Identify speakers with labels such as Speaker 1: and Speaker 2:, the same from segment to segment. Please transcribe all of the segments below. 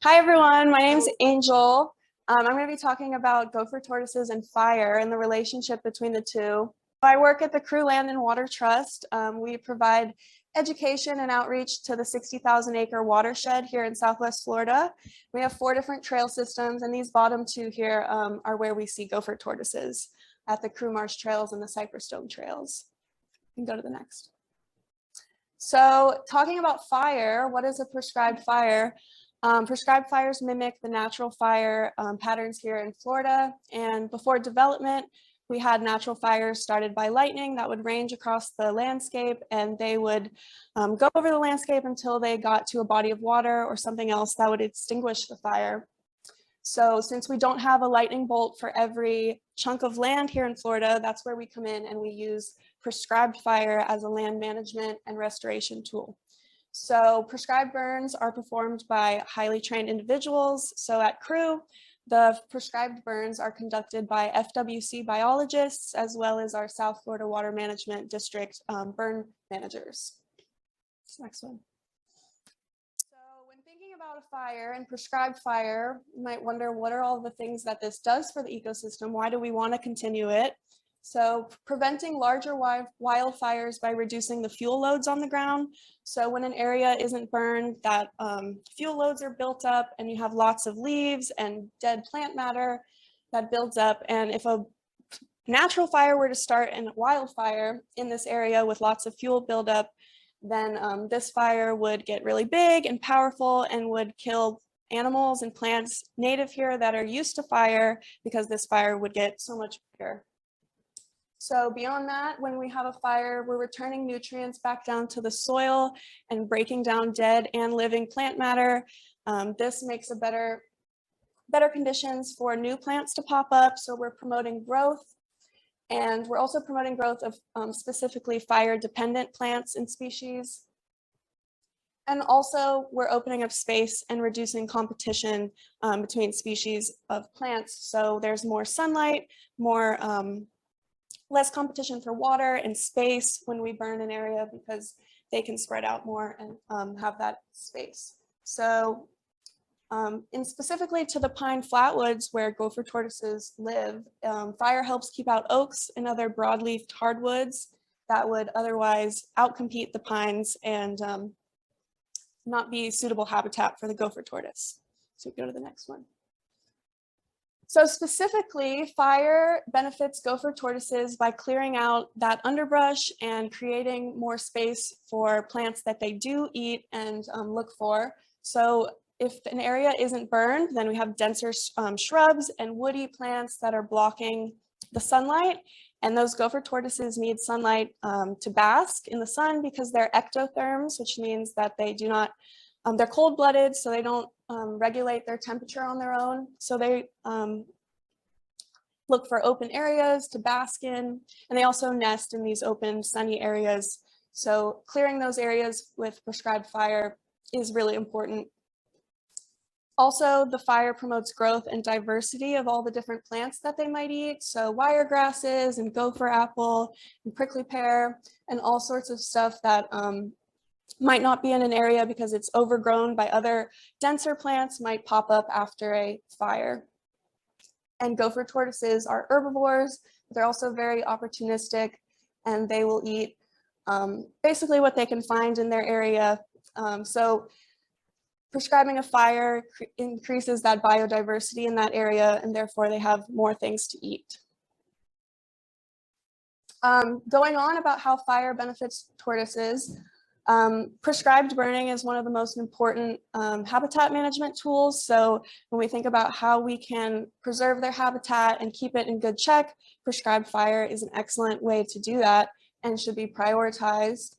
Speaker 1: Hi everyone, my name is Angel. I'm going to be talking about gopher tortoises and fire and the relationship between the two. I work at the Crew Land and Water Trust. We provide education and outreach to the 60,000 acre watershed here in Southwest Florida. We have 4 different trail systems, and these bottom 2 here are where we see gopher tortoises at the Crew Marsh Trails and the Cypress Dome Trails. You can go to the next. So talking about fire, what is a prescribed fire? Prescribed fires mimic the natural fire patterns here in Florida, and before development, we had natural fires started by lightning that would range across the landscape, and they would go over the landscape until they got to a body of water or something else that would extinguish the fire. So since we don't have a lightning bolt for every chunk of land here in Florida, that's where we come in and we use prescribed fire as a land management and restoration tool. So prescribed burns are performed by highly trained individuals. So at Crew, the prescribed burns are conducted by FWC biologists, as well as our South Florida Water Management District burn managers. Next one. So when thinking about a fire and prescribed fire, you might wonder, what are all the things that this does for the ecosystem? Why do we want to continue it? So preventing larger wildfires by reducing the fuel loads on the ground. So when an area isn't burned, that fuel loads are built up and you have lots of leaves and dead plant matter that builds up. And if a natural fire were to start in a wildfire in this area with lots of fuel buildup, then this fire would get really big and powerful and would kill animals and plants native here that are used to fire, because this fire would get so much bigger. So beyond that, when we have a fire, we're returning nutrients back down to the soil and breaking down dead and living plant matter. This makes a better conditions for new plants to pop up. So we're promoting growth, and we're also promoting growth of specifically fire-dependent plants and species. And also we're opening up space and reducing competition between species of plants. So there's more sunlight, less competition for water and space when we burn an area, because they can spread out more and have that space. So and specifically to the pine flatwoods where gopher tortoises live, fire helps keep out oaks and other broadleafed hardwoods that would otherwise outcompete the pines and not be suitable habitat for the gopher tortoise. So go to the next one. So specifically, fire benefits gopher tortoises by clearing out that underbrush and creating more space for plants that they do eat and look for. So if an area isn't burned, then we have denser shrubs and woody plants that are blocking the sunlight. And those gopher tortoises need sunlight to bask in the sun, because they're ectotherms, which means that they do not, they're cold-blooded, so they don't regulate their temperature on their own. So they look for open areas to bask in, and they also nest in these open, sunny areas. So clearing those areas with prescribed fire is really important. Also, the fire promotes growth and diversity of all the different plants that they might eat. So wire grasses and gopher apple and prickly pear and all sorts of stuff that might not be in an area because it's overgrown by other denser plants might pop up after a fire. And gopher tortoises are herbivores, but they're also very opportunistic, and they will eat basically what they can find in their area. So prescribing a fire increases that biodiversity in that area, and therefore they have more things to eat. Going on about how fire benefits tortoises, prescribed burning is one of the most important habitat management tools. So when we think about how we can preserve their habitat and keep it in good check, prescribed fire is an excellent way to do that and should be prioritized.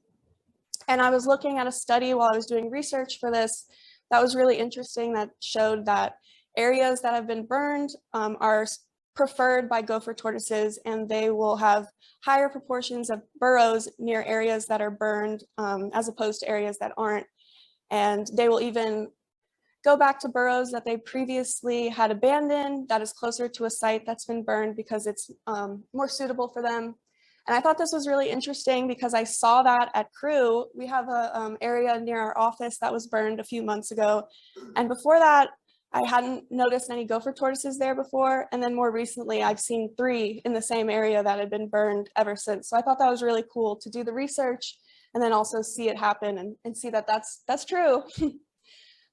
Speaker 1: And I was looking at a study while I was doing research for this that was really interesting, that showed that areas that have been burned are preferred by gopher tortoises, and they will have higher proportions of burrows near areas that are burned as opposed to areas that aren't. And they will even go back to burrows that they previously had abandoned that is closer to a site that's been burned, because it's more suitable for them. And I thought this was really interesting because I saw that at Crew. We have a area near our office that was burned a few months ago. And before that, I hadn't noticed any gopher tortoises there before. And then more recently, I've seen 3 in the same area that had been burned ever since. So I thought that was really cool to do the research and then also see it happen and see that that's true.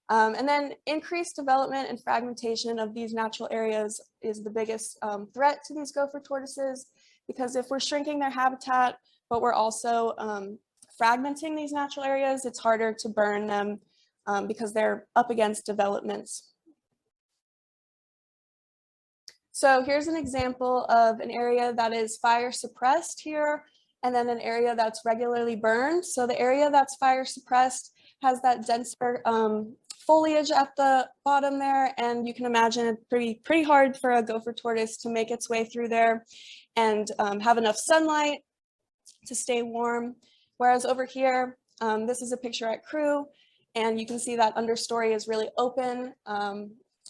Speaker 1: And then increased development and fragmentation of these natural areas is the biggest threat to these gopher tortoises, because if we're shrinking their habitat, but we're also fragmenting these natural areas, it's harder to burn them because they're up against developments. So here's an example of an area that is fire suppressed here, and then an area that's regularly burned. So the area that's fire suppressed has that denser foliage at the bottom there, and you can imagine it's pretty hard for a gopher tortoise to make its way through there and have enough sunlight to stay warm. Whereas over here, this is a picture at Crew, and you can see that understory is really open,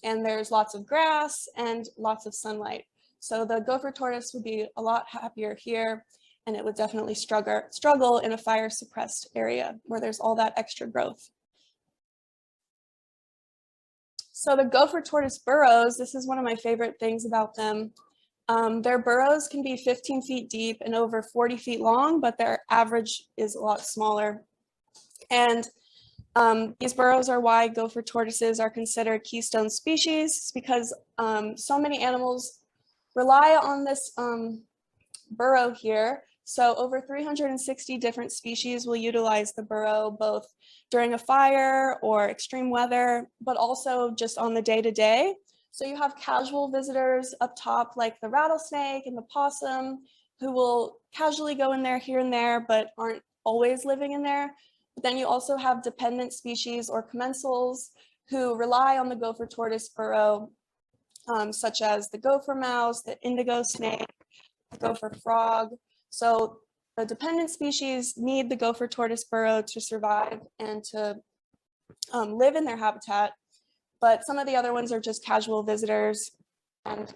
Speaker 1: and there's lots of grass and lots of sunlight. So the gopher tortoise would be a lot happier here, and it would definitely struggle in a fire suppressed area where there's all that extra growth. So the gopher tortoise burrows, this is one of my favorite things about them. Their burrows can be 15 feet deep and over 40 feet long, but their average is a lot smaller. And these burrows are why gopher tortoises are considered keystone species, because so many animals rely on this burrow here. So over 360 different species will utilize the burrow both during a fire or extreme weather, but also just on the day-to-day. So you have casual visitors up top, like the rattlesnake and the possum, who will casually go in there here and there, but aren't always living in there. But then you also have dependent species or commensals who rely on the gopher tortoise burrow, such as the gopher mouse, the indigo snake, the gopher frog. So the dependent species need the gopher tortoise burrow to survive and to live in their habitat. But some of the other ones are just casual visitors, and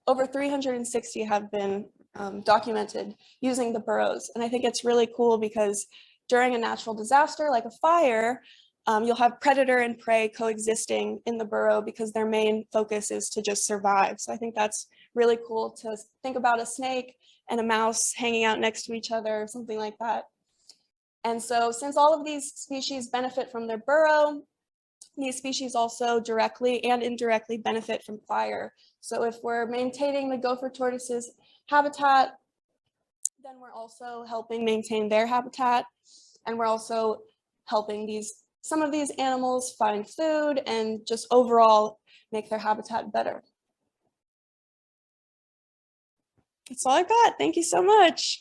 Speaker 1: over 360 have been documented using the burrows. And I think it's really cool because during a natural disaster like a fire, you'll have predator and prey coexisting in the burrow because their main focus is to just survive. So I think that's really cool to think about a snake and a mouse hanging out next to each other, or something like that. And so since all of these species benefit from their burrow, these species also directly and indirectly benefit from fire. So if we're maintaining the gopher tortoise's habitat, then we're also helping maintain their habitat. And we're also helping some of these animals find food and just overall make their habitat better. That's all I've got. Thank you so much.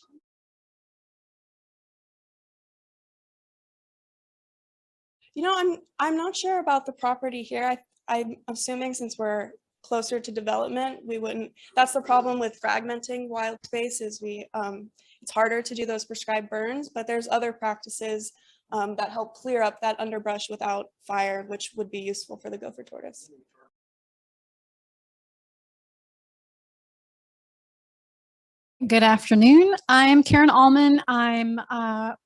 Speaker 1: You know, I'm not sure about the property here. I'm assuming since we're closer to development, we wouldn't. That's the problem with fragmenting wild space, is it's harder to do those prescribed burns, but there's other practices that help clear up that underbrush without fire, which would be useful for the gopher tortoise.
Speaker 2: Good afternoon. I'm Karen Allman. I'm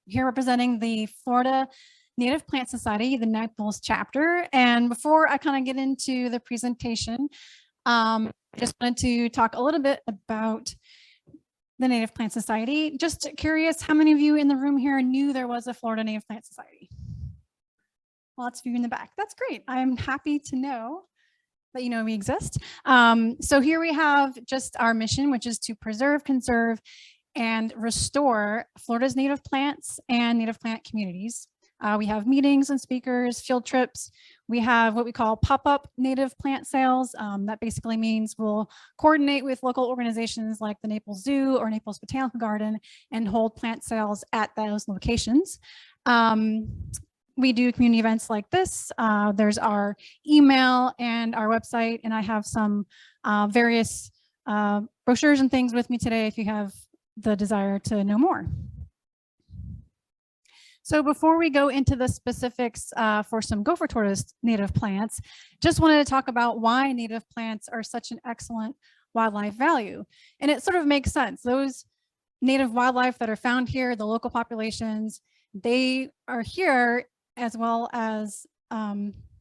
Speaker 2: here representing the Florida Native Plant Society, the Naples chapter. And before I kind of get into the presentation, I just wanted to talk a little bit about the Native Plant Society. Just curious, how many of you in the room here knew there was a Florida Native Plant Society? Lots of you in the back. That's great. I'm happy to know that you know we exist. So here we have just our mission, which is to preserve, conserve, and restore Florida's native plants and native plant communities. We have meetings and speakers, field trips. We have what we call pop-up native plant sales. That basically means we'll coordinate with local organizations like the Naples Zoo or Naples Botanical Garden and hold plant sales at those locations. We do community events like this. There's our email and our website, and I have some various brochures and things with me today if you have the desire to know more. So before we go into the specifics for some gopher tortoise native plants, just wanted to talk about why native plants are such an excellent wildlife value. And it sort of makes sense. Those native wildlife that are found here, the local populations, they are here as well as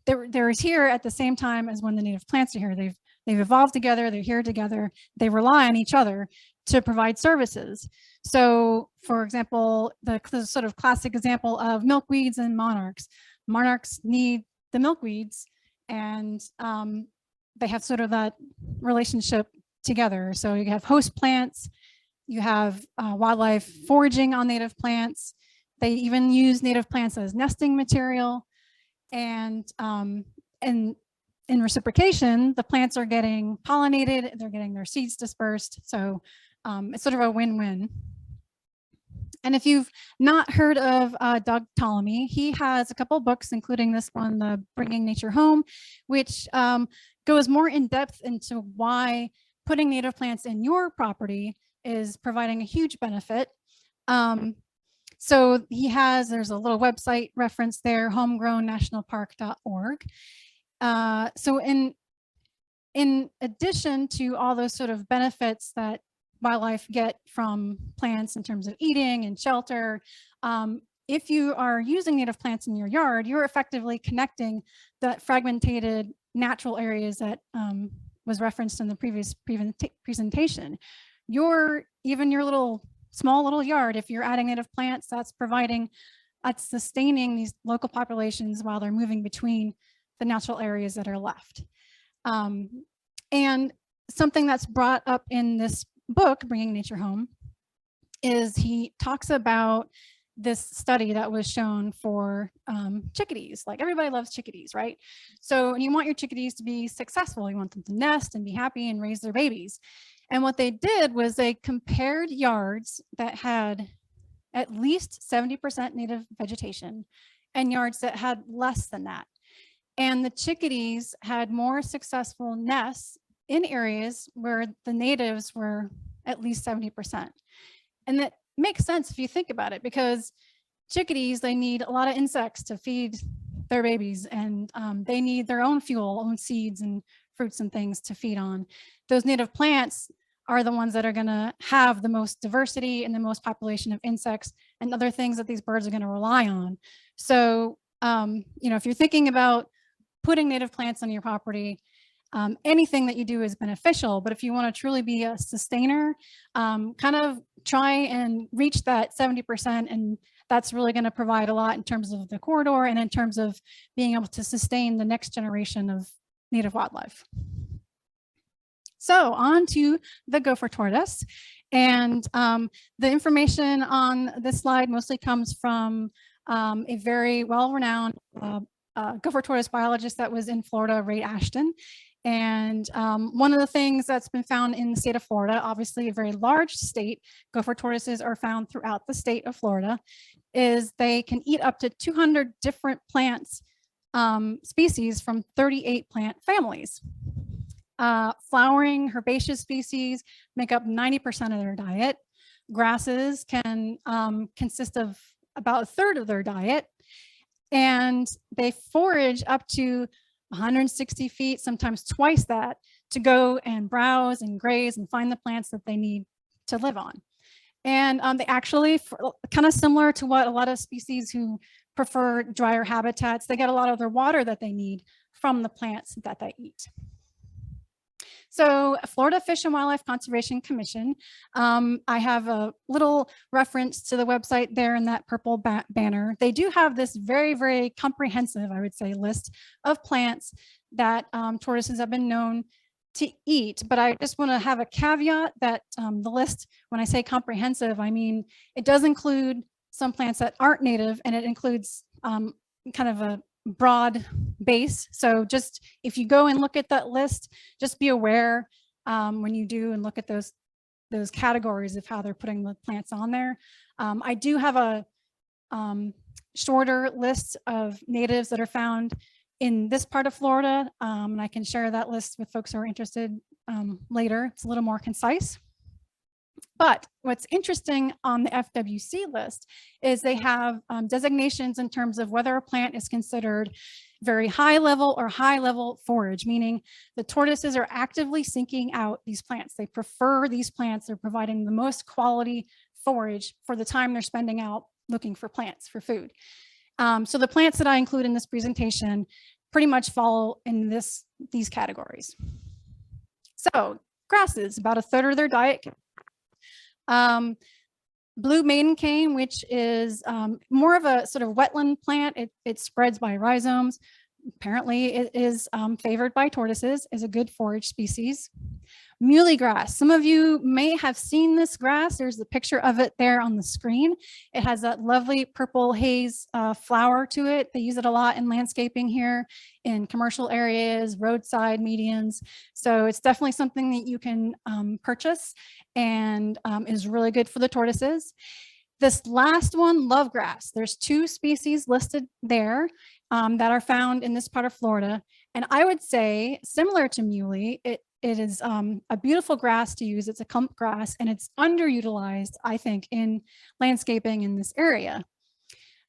Speaker 2: they're here at the same time as when the native plants are here. They've evolved together, they're here together, they rely on each other to provide services. So for example, the sort of classic example of milkweeds and monarchs. Monarchs need the milkweeds, and they have sort of that relationship together. So you have host plants, you have wildlife foraging on native plants. They even use native plants as nesting material. And in reciprocation, the plants are getting pollinated, they're getting their seeds dispersed. So it's sort of a win-win. And if you've not heard of Doug Ptolemy, he has a couple books, including this one, the Bringing Nature Home, which goes more in depth into why putting native plants in your property is providing a huge benefit. So there's a little website reference there, homegrownnationalpark.org. So in addition to all those sort of benefits that wildlife get from plants in terms of eating and shelter, if you are using native plants in your yard, you're effectively connecting that fragmented natural areas that was referenced in the previous presentation. Even your small little yard, if you're adding native plants, that's sustaining these local populations while they're moving between the natural areas that are left. And something that's brought up in this book, Bringing Nature Home, is he talks about this study that was shown for chickadees. Like, everybody loves chickadees, right? So you want your chickadees to be successful. You want them to nest and be happy and raise their babies. And what they did was they compared yards that had at least 70% native vegetation and yards that had less than that. And the chickadees had more successful nests in areas where the natives were at least 70%. And that makes sense if you think about it, because chickadees, they need a lot of insects to feed their babies, and they need their own fuel, own seeds and fruits and things to feed on. Those native plants are the ones that are going to have the most diversity and the most population of insects and other things that these birds are going to rely on. So, if you're thinking about putting native plants on your property, anything that you do is beneficial, but if you want to truly be a sustainer, kind of try and reach that 70%, and that's really going to provide a lot in terms of the corridor and in terms of being able to sustain the next generation of native wildlife. So on to the gopher tortoise, and the information on this slide mostly comes from a very well-renowned gopher tortoise biologist that was in Florida, Ray Ashton. And one of the things that's been found in the state of Florida, obviously a very large state, gopher tortoises are found throughout the state of Florida, is they can eat up to 200 different plants species from 38 plant families. Flowering herbaceous species make up 90% of their diet. Grasses can consist of about a third of their diet. And they forage up to 160 feet, sometimes twice that, to go and browse and graze and find the plants that they need to live on. And they actually, kind of similar to what a lot of species who prefer drier habitats, they get a lot of their water that they need from the plants that they eat. So Florida Fish and Wildlife Conservation Commission, I have a little reference to the website there in that purple banner. They do have this very, very comprehensive, I would say, list of plants that tortoises have been known to eat. But I just want to have a caveat that the list, when I say comprehensive, I mean it does include some plants that aren't native, and it includes kind of a broad base. So just if you go and look at that list, just be aware when you do and look at those categories of how they're putting the plants on there. I do have a shorter list of natives that are found in this part of Florida, and I can share that list with folks who are interested later. It's a little more concise. But what's interesting on the FWC list is they have designations in terms of whether a plant is considered very high level or high level forage, meaning the tortoises are actively seeking out these plants. They prefer these plants. They're providing the most quality forage for the time they're spending out looking for plants for food. So the plants that I include in this presentation pretty much fall in these categories. So grasses, about a third of their diet. Blue maiden cane, which is more of a sort of wetland plant. It spreads by rhizomes. Apparently it is favored by tortoises, is a good forage species. Muhly grass. Some of you may have seen this grass. There's the picture of it there on the screen. It has that lovely purple haze flower to it. They use it a lot in landscaping here, in commercial areas, roadside medians. So it's definitely something that you can purchase and is really good for the tortoises. This last one, love grass. There's 2 species listed there that are found in this part of Florida. And I would say, similar to muhly, it is a beautiful grass to use. It's a clump grass, and it's underutilized, I think, in landscaping in this area.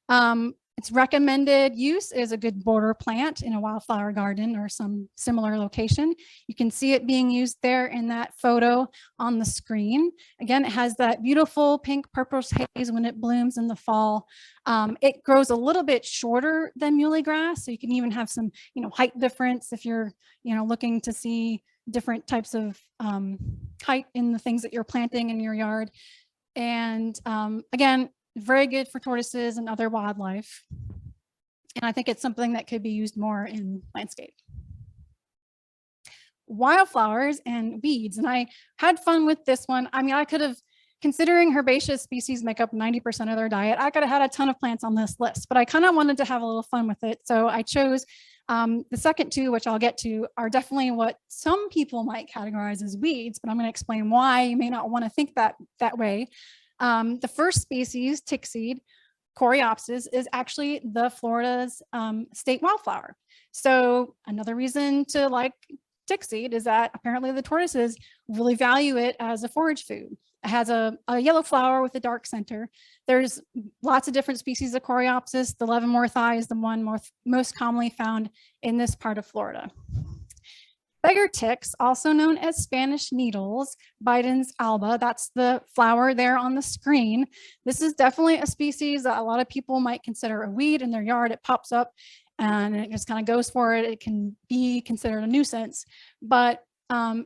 Speaker 2: Its recommended use is a good border plant in a wildflower garden or some similar location. You can see it being used there in that photo on the screen. Again, it has that beautiful pink purplish haze when it blooms in the fall. It grows a little bit shorter than muhly grass, so you can even have some, height difference if you're, looking to see different types of height in the things that you're planting in your yard. And again, very good for tortoises and other wildlife. And I think it's something that could be used more in landscape. Wildflowers and weeds. And I had fun with this one. I mean, I could have, considering herbaceous species make up 90% of their diet, I could have had a ton of plants on this list, but I kind of wanted to have a little fun with it. So I chose the second 2, which I'll get to, are definitely what some people might categorize as weeds, but I'm going to explain why you may not want to think that way. The first species, tickseed, Coreopsis, is actually the Florida's state wildflower. So another reason to like tickseed is that apparently the tortoises really value it as a forage food. It has a yellow flower with a dark center. There's lots of different species of Coreopsis. The leavenworthi is the one most commonly found in this part of Florida. Beggar ticks, also known as Spanish needles, Biden's alba, that's the flower there on the screen. This is definitely a species that a lot of people might consider a weed in their yard. It pops up and it just kind of goes for it. It can be considered a nuisance, but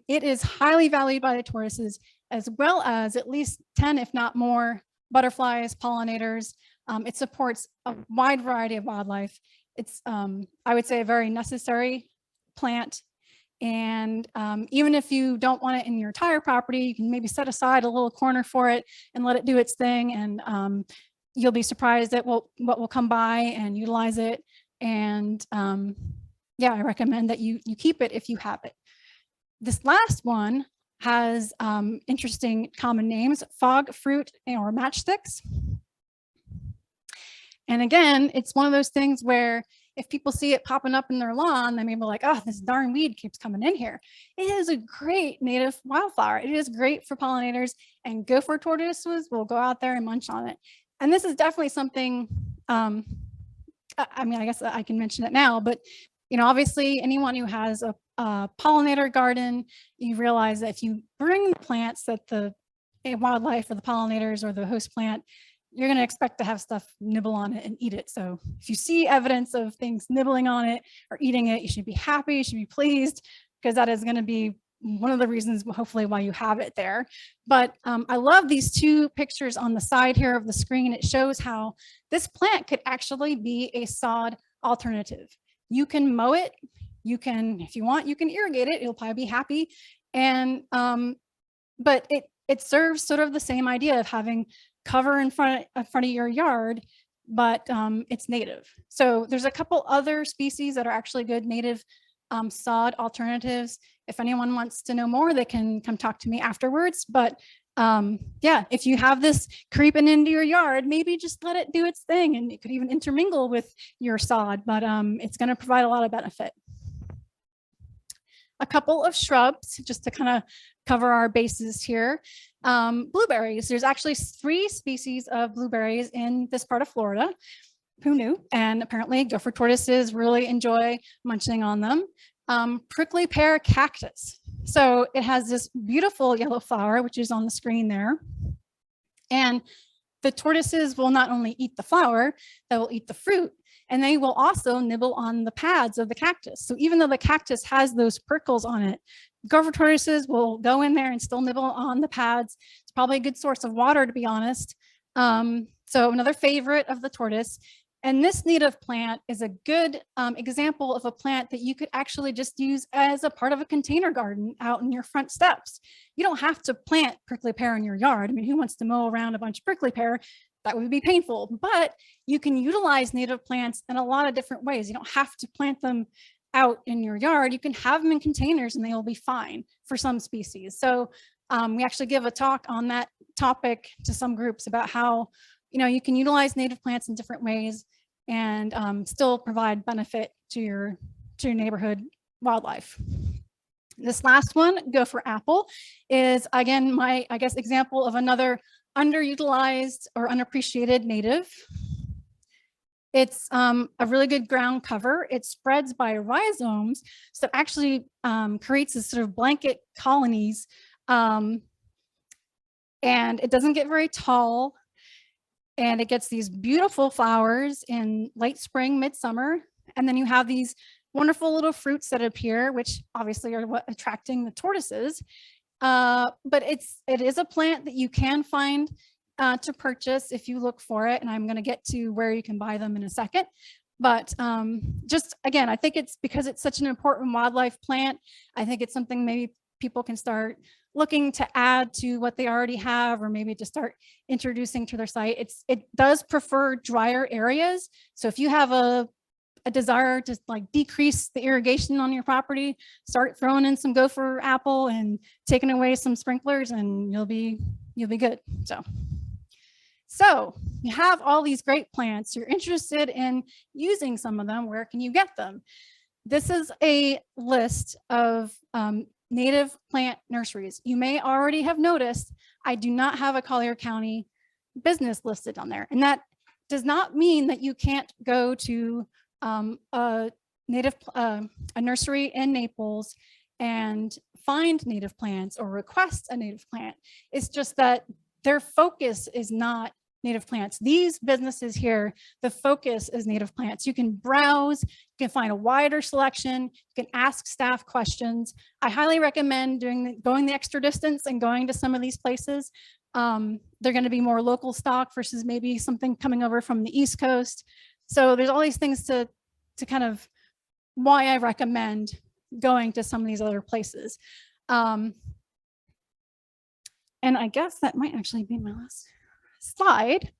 Speaker 2: it is highly valued by the tortoises, as well as at least 10, if not more, butterflies, pollinators. It supports a wide variety of wildlife. It's, I would say, a very necessary plant. And even if you don't want it in your entire property, you can maybe set aside a little corner for it and let it do its thing. And you'll be surprised at what will come by and utilize it. And yeah, I recommend that you keep it if you have it. This last one has interesting common names: fog fruit or matchsticks. And again, it's one of those things where if people see it popping up in their lawn, they may be like, oh, this darn weed keeps coming in here. It is a great native wildflower. It is great for pollinators, and gopher tortoises will go out there and munch on it. And this is definitely something, I mean, I guess I can mention it now, but obviously anyone who has a pollinator garden, you realize that if you bring the plants that the wildlife or the pollinators or the host plant, you're going to expect to have stuff nibble on it and eat it. So if you see evidence of things nibbling on it or eating it, you should be happy, you should be pleased, because that is going to be one of the reasons, hopefully, why you have it there. But I love these 2 pictures on the side here of the screen. It shows how this plant could actually be a sod alternative. You can mow it. You can, if you want, you can irrigate it. It'll probably be happy. And but it serves sort of the same idea of having cover in front of your yard, but it's native. So there's a couple other species that are actually good native sod alternatives. If anyone wants to know more, they can come talk to me afterwards. But yeah, if you have this creeping into your yard, maybe just let it do its thing, and it could even intermingle with your sod, but it's going to provide a lot of benefit. A couple of shrubs, just to kind of cover our bases here. Blueberries. There's actually 3 species of blueberries in this part of Florida. Who knew? And apparently gopher tortoises really enjoy munching on them. Prickly pear cactus. So it has this beautiful yellow flower, which is on the screen there. And the tortoises will not only eat the flower, they will eat the fruit, and they will also nibble on the pads of the cactus. So even though the cactus has those prickles on it, gopher tortoises will go in there and still nibble on the pads. It's probably a good source of water, to be honest. So another favorite of the tortoise. And this native plant is a good example of a plant that you could actually just use as a part of a container garden out in your front steps. You don't have to plant prickly pear in your yard. I mean, who wants to mow around a bunch of prickly pear? That would be painful, but you can utilize native plants in a lot of different ways. You don't have to plant them out in your yard. You can have them in containers and they will be fine for some species. So we actually give a talk on that topic to some groups about how you can utilize native plants in different ways and still provide benefit to your neighborhood wildlife. This last one, gopher apple, is again my, I guess, example of another underutilized or unappreciated native. It's a really good ground cover. It spreads by rhizomes, so it actually creates this sort of blanket colonies, and it doesn't get very tall. And it gets these beautiful flowers in late spring, midsummer. And then you have these wonderful little fruits that appear, which obviously are what attracting the tortoises. But it is a plant that you can find to purchase if you look for it. And I'm going to get to where you can buy them in a second. But just again, I think it's because it's such an important wildlife plant. I think it's something maybe people can start looking to add to what they already have, or maybe to start introducing to their site. It does prefer drier areas. So if you have a desire to like decrease the irrigation on your property, start throwing in some gopher apple and taking away some sprinklers, and you'll be good. So you have all these great plants. You're interested in using some of them. Where can you get them? This is a list of native plant nurseries. You may already have noticed I do not have a Collier County business listed on there. And that does not mean that you can't go to a nursery in Naples and find native plants or request a native plant. It's just that their focus is not native plants. These businesses here, the focus is native plants. You can browse, you can find a wider selection, you can ask staff questions. I highly recommend going the extra distance and going to some of these places. They're going to be more local stock versus maybe something coming over from the East Coast. So there's all these things to kind of why I recommend going to some of these other places. And I guess that might actually be my last slide.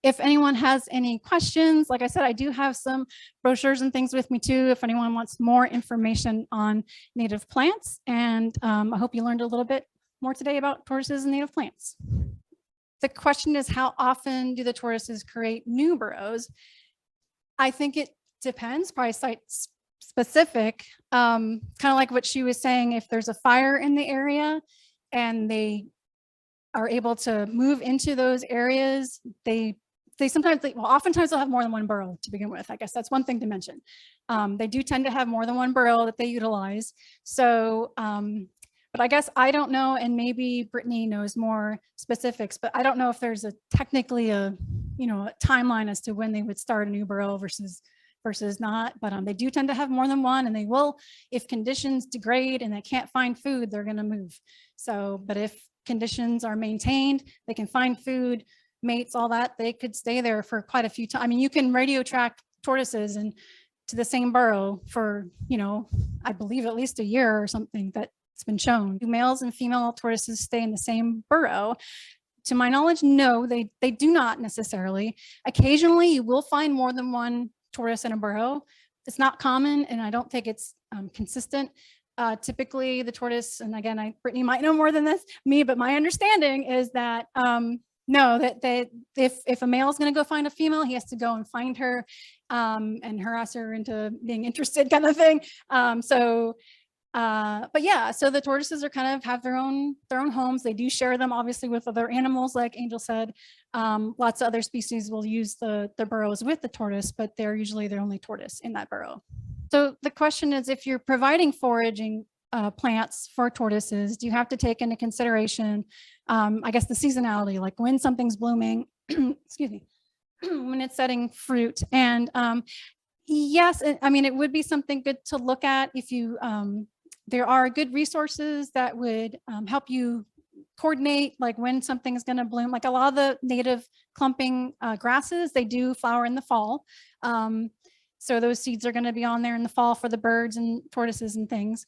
Speaker 2: If anyone has any questions, like I said, I do have some brochures and things with me too, if anyone wants more information on native plants. And I hope you learned a little bit more today about tortoises and native plants. The question is, how often do the tortoises create new burrows? I think it depends, probably site specific, kind of like what she was saying. If there's a fire in the area and they are able to move into those areas, oftentimes they'll have more than one burrow to begin with. I guess that's one thing to mention. They do tend to have more than one burrow that they utilize. So, but I guess I don't know, and maybe Brittany knows more specifics, but I don't know if there's technically a timeline as to when they would start a new burrow versus not. But they do tend to have more than one, and they will, if conditions degrade and they can't find food, they're going to move. So, but if conditions are maintained, they can find food, mates, all that, they could stay there for quite a few times. I mean, you can radio track tortoises and to the same burrow for, I believe at least a year or something that's been shown. Do males and female tortoises stay in the same burrow? To my knowledge, no, they do not necessarily. Occasionally, you will find more than one tortoise in a burrow. It's not common, and I don't think it's consistent. Typically the tortoise, and again, Brittany might know more than me, but my understanding is that if a male is going to go find a female, he has to go and find her and harass her into being interested, kind of thing. So But yeah, so the tortoises are kind of have their own homes. They do share them obviously with other animals, like Angel said. Lots of other species will use the burrows with the tortoise, but they're usually the only tortoise in that burrow. So the question is, if you're providing foraging plants for tortoises, do you have to take into consideration, I guess, the seasonality, like when something's blooming, excuse me, when it's setting fruit. And yes, I mean, it would be something good to look at if you, there are good resources that would help you coordinate like when something's going to bloom. Like a lot of the native clumping grasses, they do flower in the fall. So those seeds are going to be on there in the fall for the birds and tortoises and things.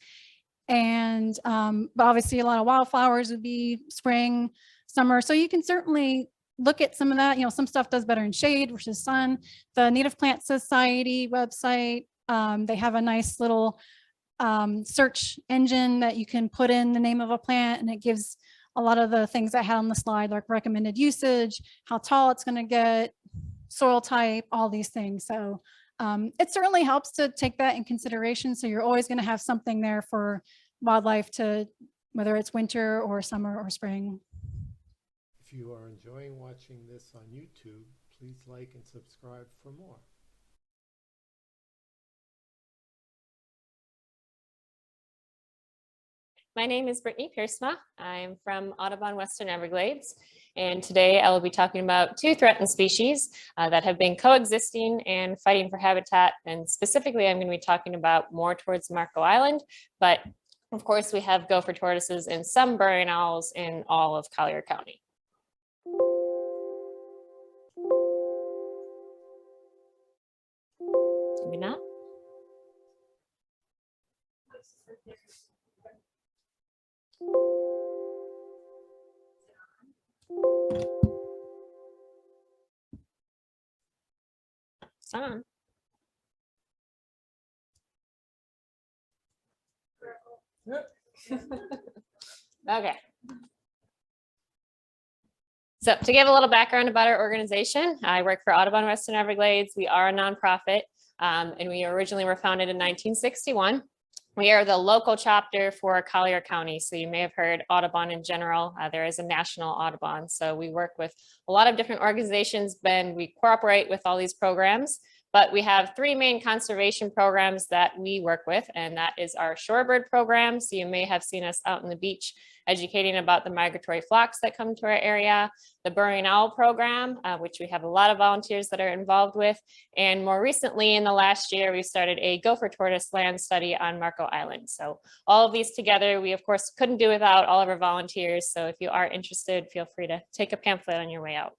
Speaker 2: And but obviously a lot of wildflowers would be spring, summer. So you can certainly look at some of that. You know, some stuff does better in shade versus sun. The Native Plant Society website, they have a nice little search engine that you can put in the name of a plant, and it gives a lot of the things I had on the slide, like recommended usage, how tall it's going to get, soil type, all these things. So it certainly helps to take that in consideration. So you're always going to have something there for wildlife to, whether it's winter or summer or spring.
Speaker 3: If you are enjoying watching this on YouTube, please like and subscribe for more.
Speaker 4: My name is Brittany Piersma. I'm from Audubon, Western Everglades, and today I will be talking about two threatened species that have been coexisting and fighting for habitat. And specifically, I'm going to be talking about more towards Marco Island, but of course we have gopher tortoises and some burrowing owls in all of Collier County. Maybe not. On. Okay. So to give a little background about our organization, I work for Audubon Western Everglades. We are a nonprofit, and we originally were founded in 1961. We are the local chapter for Collier County. So you may have heard Audubon in general. There is a national Audubon. So we work with a lot of different organizations, and we cooperate with all these programs. But we have three main conservation programs that we work with, and that is our Shorebird Program. So you may have seen us out on the beach educating about the migratory flocks that come to our area, the Burrowing Owl Program, which we have a lot of volunteers that are involved with. And more recently in the last year, we started a gopher tortoise land study on Marco Island. So all of these together, we of course couldn't do without all of our volunteers. So if you are interested, feel free to take a pamphlet on your way out.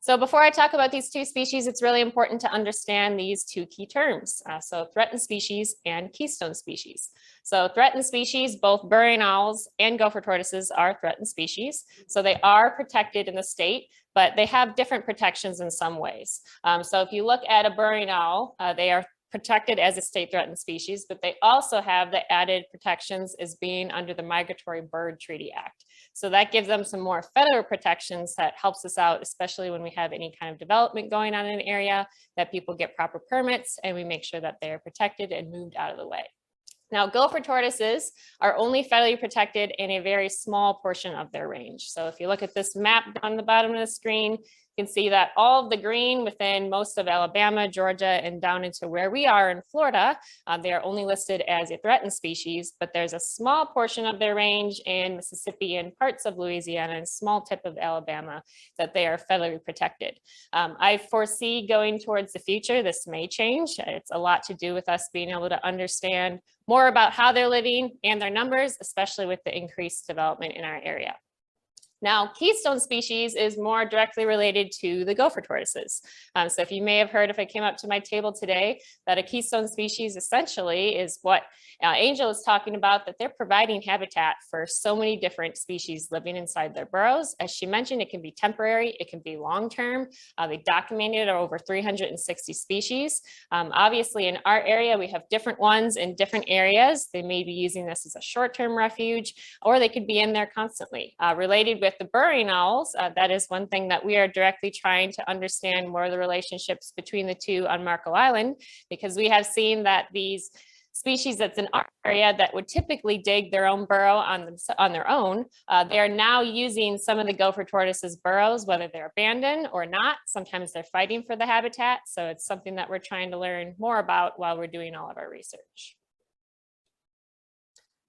Speaker 4: So before I talk about these two species, it's really important to understand these two key terms. So threatened species and keystone species. So threatened species, both burrowing owls and gopher tortoises are threatened species. So they are protected in the state, but they have different protections in some ways. So if you look at a burrowing owl, they are protected as a state threatened species, but they also have the added protections as being under the Migratory Bird Treaty Act. So that gives them some more federal protections that helps us out, especially when we have any kind of development going on in an area, that people get proper permits and we make sure that they're protected and moved out of the way. Now, gopher tortoises are only federally protected in a very small portion of their range. So if you look at this map on the bottom of the screen, you can see that all of the green within most of Alabama, Georgia, and down into where we are in Florida, they are only listed as a threatened species, but there's a small portion of their range in Mississippi and parts of Louisiana and a small tip of Alabama that they are federally protected. I foresee going towards the future, this may change. It's a lot to do with us being able to understand more about how they're living and their numbers, especially with the increased development in our area. Now, keystone species is more directly related to the gopher tortoises. So if you may have heard, if I came up to my table today, that a keystone species essentially is what Angel is talking about, that they're providing habitat for so many different species living inside their burrows. As she mentioned, it can be temporary, it can be long-term. They documented over 360 species. Obviously, in our area, we have different ones in different areas. They may be using this as a short-term refuge, or they could be in there constantly. Related with the burrowing owls, that is one thing that we are directly trying to understand more of the relationships between the two on Marco Island, because we have seen that these species that's in our area that would typically dig their own burrow on their own, they are now using some of the gopher tortoises burrows, whether they're abandoned or not. Sometimes they're fighting for the habitat. So it's something that we're trying to learn more about while we're doing all of our research.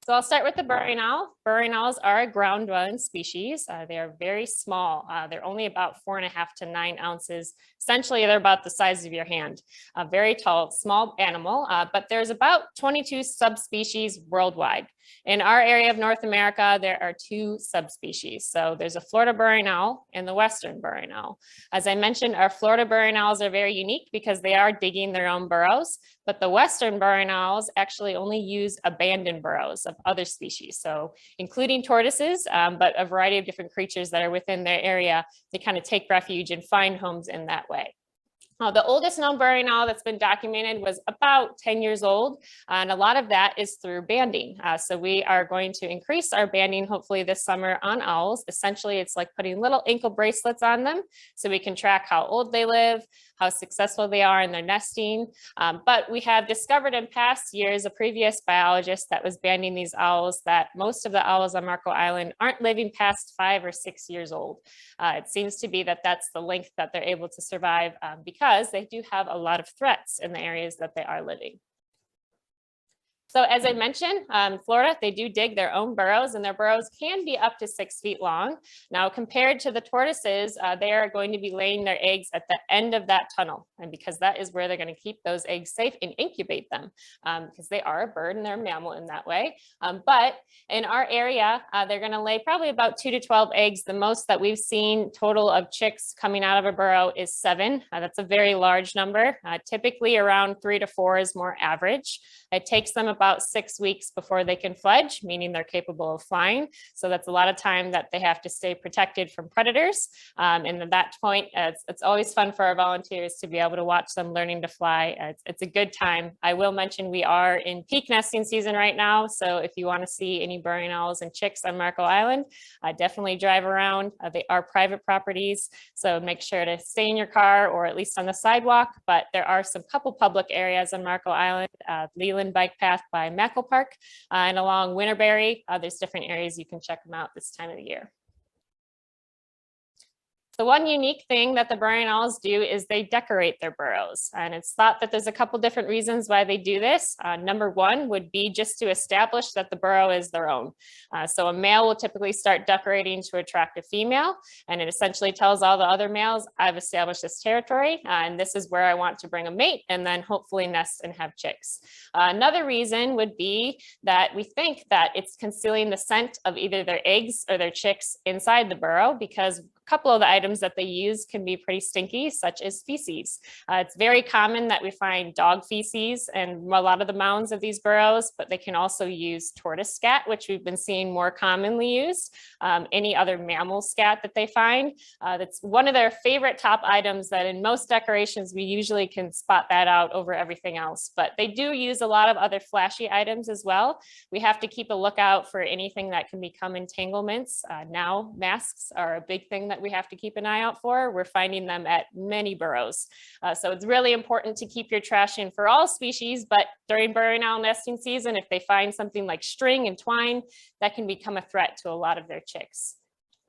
Speaker 4: So I'll start with the burrowing owl. Burrowing owls are a ground dwelling species. They are very small. They're only about 4.5 to 9 ounces. Essentially, they're about the size of your hand. A very tall, small animal, but there's about 22 subspecies worldwide. In our area of North America, there are 2 subspecies. So there's a Florida burrowing owl and the Western burrowing owl. As I mentioned, our Florida burrowing owls are very unique because they are digging their own burrows, but the Western burrowing owls actually only use abandoned burrows of other species. So including tortoises, but a variety of different creatures that are within their area, they kind of take refuge and find homes in that way. The oldest known burrowing owl that's been documented was about 10 years old, and a lot of that is through banding. So we are going to increase our banding hopefully this summer on owls. Essentially, it's like putting little ankle bracelets on them so we can track how old they live, how successful they are in their nesting. But we have discovered in past years, a previous biologist that was banding these owls, that most of the owls on Marco Island aren't living past 5 or 6 years old. It seems to be that that's the length that they're able to survive because they do have a lot of threats in the areas that they are living. So as I mentioned, in Florida, they do dig their own burrows, and their burrows can be up to 6 feet long. Now, compared to the tortoises, they are going to be laying their eggs at the end of that tunnel, and because that is where they're going to keep those eggs safe and incubate them, because they are a bird and they're a mammal in that way. But in our area, they're going to lay probably about 2 to 12 eggs. The most that we've seen total of chicks coming out of a burrow is 7. That's a very large number. Typically around 3 to 4 is more average. It takes them about 6 weeks before they can fledge, meaning they're capable of flying. So that's a lot of time that they have to stay protected from predators. And at that point, it's always fun for our volunteers to be able to watch them learning to fly. It's a good time. I will mention we are in peak nesting season right now. So if you want to see any burrowing owls and chicks on Marco Island, definitely drive around. They are private properties. So make sure to stay in your car or at least on the sidewalk. But there are some couple public areas on Marco Island, Leland Bike Path by Mackle Park, and along Winterberry. There's different areas you can check them out this time of the year. The one unique thing that the burrowing owls do is they decorate their burrows, and it's thought that there's a couple different reasons why they do this. Number one would be just to establish that the burrow is their own. So a male will typically start decorating to attract a female, and it essentially tells all the other males, I've established this territory, and this is where I want to bring a mate, and then hopefully nest and have chicks. Another reason would be that we think that it's concealing the scent of either their eggs or their chicks inside the burrow, because a couple of the items that they use can be pretty stinky, such as feces. It's very common that we find dog feces and a lot of the mounds of these burrows, but they can also use tortoise scat, which we've been seeing more commonly used. Any other mammal scat that they find. That's one of their favorite top items that in most decorations, we usually can spot that out over everything else, but they do use a lot of other flashy items as well. We have to keep a lookout for anything that can become entanglements. Now masks are a big thing that we have to keep an eye out for. We're finding them at many burrows. So it's really important to keep your trash in for all species, but during burrowing owl nesting season, if they find something like string and twine, that can become a threat to a lot of their chicks.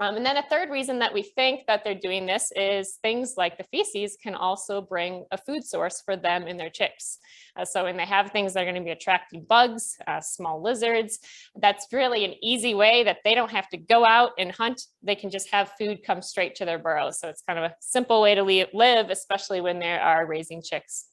Speaker 4: And then a third reason that we think that they're doing this is things like the feces can also bring a food source for them and their chicks. So when they have things that are going to be attracting bugs, small lizards, that's really an easy way that they don't have to go out and hunt. They can just have food come straight to their burrow. So it's kind of a simple way to live, especially when they are raising chicks.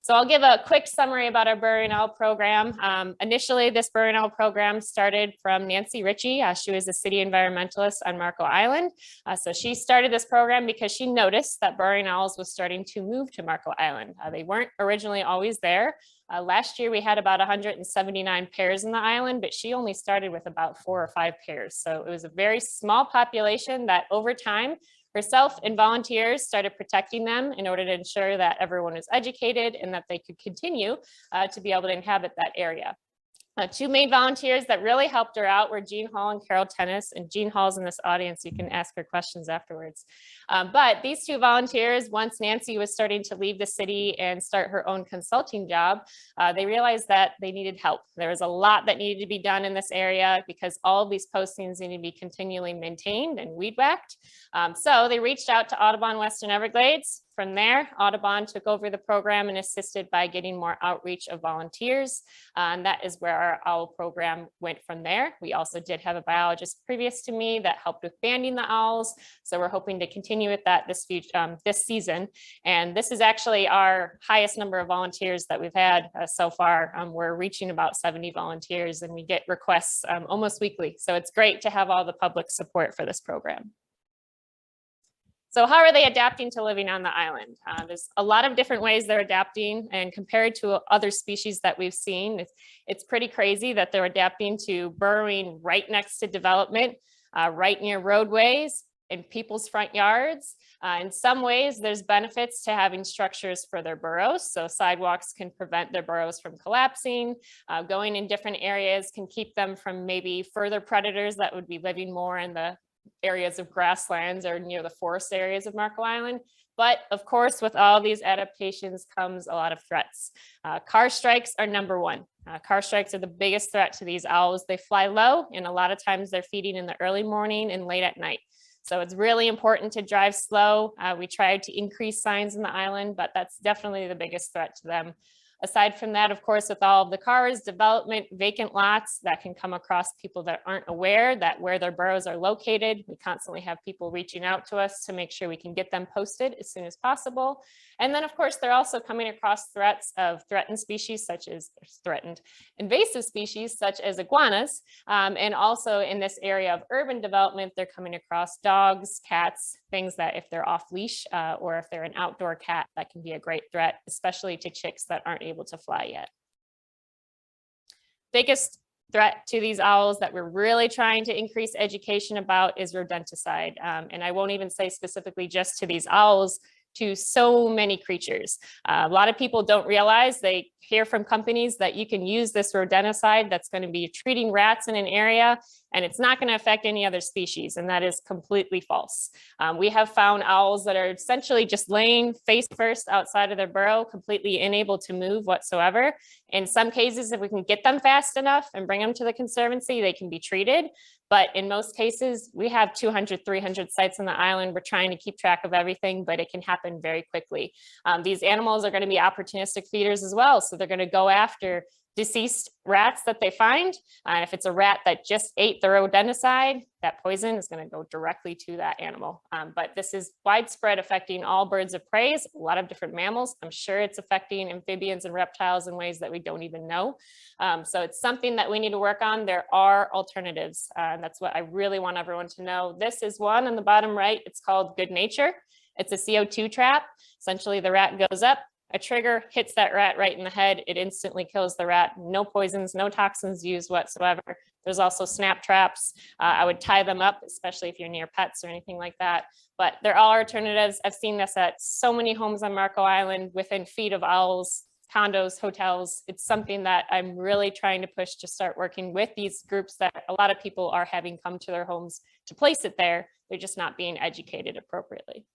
Speaker 4: So I'll give a quick summary about our burrowing owl program. Initially, this burrowing owl program started from Nancy Ritchie. She was a city environmentalist on Marco Island. So she started this program because she noticed that burrowing owls was starting to move to Marco Island. They weren't originally always there. Last year, we had about 179 pairs in the island, but she only started with about 4 or 5 pairs. So it was a very small population that over time, herself and volunteers started protecting them in order to ensure that everyone was educated and that they could continue to be able to inhabit that area. Two main volunteers that really helped her out were Jean Hall and Carol Tennis, and Jean Hall's in this audience. You can ask her questions afterwards. But these two volunteers, once Nancy was starting to leave the city and start her own consulting job, they realized that they needed help. There was a lot that needed to be done in this area because all of these postings need to be continually maintained and weed whacked. So they reached out to Audubon Western Everglades. From there, Audubon took over the program and assisted by getting more outreach of volunteers. And that is where our owl program went from there. We also did have a biologist previous to me that helped with banding the owls. So we're hoping to continue with that this season. And this is actually our highest number of volunteers that we've had so far. We're reaching about 70 volunteers and we get requests almost weekly. So it's great to have all the public support for this program. So how are they adapting to living on the island? There's a lot of different ways they're adapting, and compared to other species that we've seen, it's pretty crazy that they're adapting to burrowing right next to development, right near roadways, in people's front yards. In some ways, there's benefits to having structures for their burrows. So sidewalks can prevent their burrows from collapsing. Going in different areas can keep them from maybe further predators that would be living more in the areas of grasslands or near the forest areas of Marco Island. But of course, with all these adaptations comes a lot of threats. Car strikes are number one. Car strikes are the biggest threat to these owls. They fly low, and a lot of times they're feeding in the early morning and late at night. So it's really important to drive slow. We tried to increase signs in the island, but that's definitely the biggest threat to them. Aside from that, of course, with all of the cars, development, vacant lots that can come across people that aren't aware that where their burrows are located. We constantly have people reaching out to us to make sure we can get them posted as soon as possible. And then, of course, they're also coming across threats of threatened species such as invasive species such as iguanas. And also in this area of urban development, they're coming across dogs, cats, things that if they're off leash or if they're an outdoor cat, that can be a great threat, especially to chicks that aren't able to fly yet. Biggest threat to these owls that we're really trying to increase education about is rodenticide. And I won't even say specifically just to these owls, to so many creatures. A lot of people don't realize, they hear from companies that you can use this rodenticide that's going to be treating rats in an area and it's not going to affect any other species, and that is completely false. We have found owls that are essentially just laying face first outside of their burrow, completely unable to move whatsoever. In some cases, if we can get them fast enough and bring them to the conservancy, they can be treated. But in most cases, we have 200, 300 sites on the island. We're trying to keep track of everything, but it can happen very quickly. These animals are going to be opportunistic feeders as well. So they're going to go after deceased rats that they find. And if it's a rat that just ate the rodenticide, that poison is going to go directly to that animal. But this is widespread, affecting all birds of prey, a lot of different mammals. I'm sure it's affecting amphibians and reptiles in ways that we don't even know. So it's something that we need to work on. There are alternatives. And that's what I really want everyone to know. This is one on the bottom right. It's called Good Nature. It's a CO2 trap. Essentially, the rat goes up, a trigger hits that rat right in the head. It instantly kills the rat. No poisons, no toxins used whatsoever. There's also snap traps. I would tie them up, especially if you're near pets or anything like that. But there are alternatives. I've seen this at so many homes on Marco Island within feet of owls, condos, hotels. It's something that I'm really trying to push to start working with these groups that a lot of people are having come to their homes to place it there. They're just not being educated appropriately.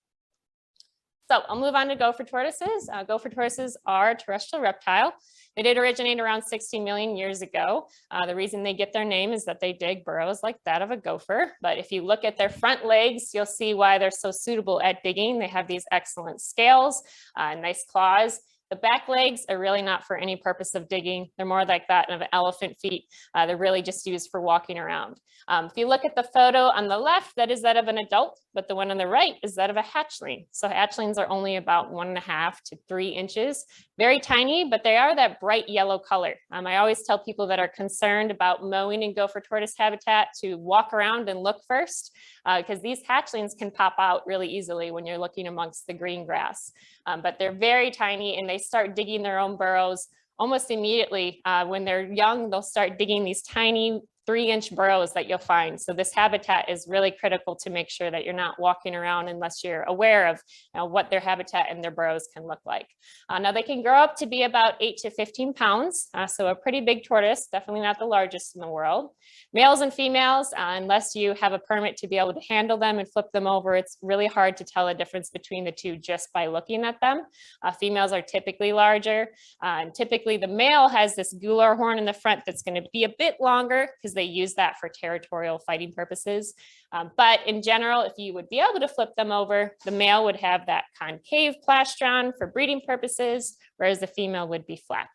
Speaker 4: So I'll move on to gopher tortoises. Gopher tortoises are a terrestrial reptile. They did originate around 60 million years ago. The reason they get their name is that they dig burrows like that of a gopher. But if you look at their front legs, you'll see why they're so suitable at digging. They have these excellent scales, nice claws. The back legs are really not for any purpose of digging. They're more like that of elephant feet. They're really just used for walking around. If you look at the photo on the left, that is that of an adult, but the one on the right is that of a hatchling. So hatchlings are only about 1.5 to 3 inches, very tiny, but they are that bright yellow color. I always tell people that are concerned about mowing in gopher tortoise habitat to walk around and look first, because these hatchlings can pop out really easily when you're looking amongst the green grass. But they're very tiny and they start digging their own burrows almost immediately. When they're young, they'll start digging these tiny 3-inch burrows that you'll find. So this habitat is really critical to make sure that you're not walking around unless you're aware of what their habitat and their burrows can look like. Now they can grow up to be about 8 to 15 pounds. So a pretty big tortoise, definitely not the largest in the world. Males and females, unless you have a permit to be able to handle them and flip them over, it's really hard to tell a difference between the two just by looking at them. Females are typically larger, and typically the male has this gular horn in the front that's going to be a bit longer because they use that for territorial fighting purposes. But in general, if you would be able to flip them over, the male would have that concave plastron for breeding purposes, whereas the female would be flat.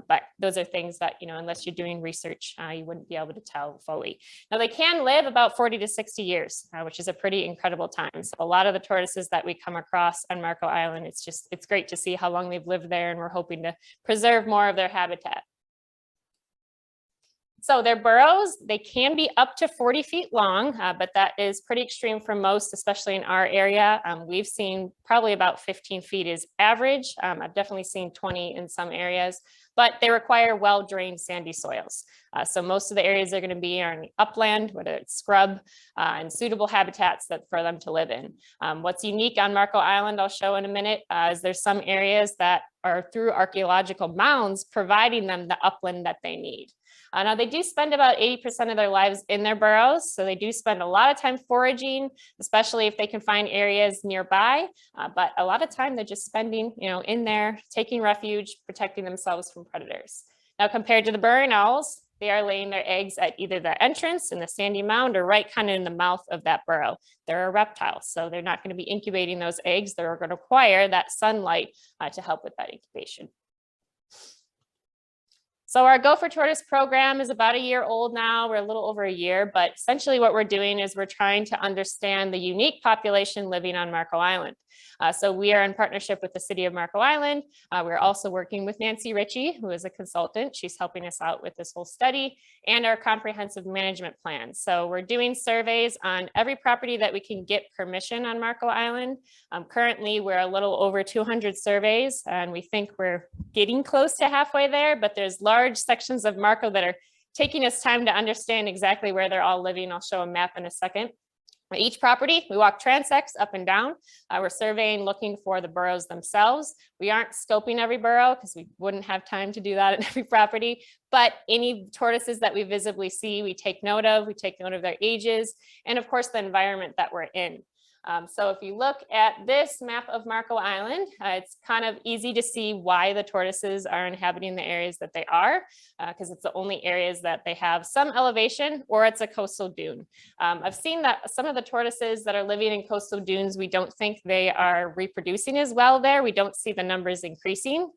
Speaker 4: But those are things that, unless you're doing research, you wouldn't be able to tell fully. Now they can live about 40 to 60 years, which is a pretty incredible time. So a lot of the tortoises that we come across on Marco Island, it's great to see how long they've lived there, and we're hoping to preserve more of their habitat. So their burrows, they can be up to 40 feet long, but that is pretty extreme for most, especially in our area. We've seen probably about 15 feet is average. I've definitely seen 20 in some areas, but they require well-drained sandy soils. So most of the areas they're going to be are in the upland, whether it's scrub and suitable habitats for them to live in. What's unique on Marco Island, I'll show in a minute, is there's some areas that are through archaeological mounds providing them the upland that they need. Now they do spend about 80% of their lives in their burrows, so they do spend a lot of time foraging, especially if they can find areas nearby. But a lot of time they're just spending, in there, taking refuge, protecting themselves from predators. Now compared to the burrowing owls, they are laying their eggs at either the entrance in the sandy mound or right kind of in the mouth of that burrow. They're a reptile, so they're not going to be incubating those eggs. They're going to require that sunlight to help with that incubation. So our Gopher Tortoise program is about a year old now. We're a little over a year, but essentially what we're doing is we're trying to understand the unique population living on Marco Island. So we are in partnership with the city of Marco Island. We're also working with Nancy Ritchie, who is a consultant. She's helping us out with this whole study and our comprehensive management plan. So we're doing surveys on every property that we can get permission on Marco Island. Currently, we're a little over 200 surveys, and we think we're getting close to halfway there, but there's large sections of Marco that are taking us time to understand exactly where they're all living. I'll show a map in a second. Each property, we walk transects up and down. We're surveying, looking for the burrows themselves. We aren't scoping every burrow because we wouldn't have time to do that at every property, but any tortoises that we visibly see, we take note of. We take note of their ages and of course the environment that we're in. So if you look at this map of Marco Island, it's kind of easy to see why the tortoises are inhabiting the areas that they are, because it's the only areas that they have some elevation or it's a coastal dune. I've seen that some of the tortoises that are living in coastal dunes, we don't think they are reproducing as well there. We don't see the numbers increasing.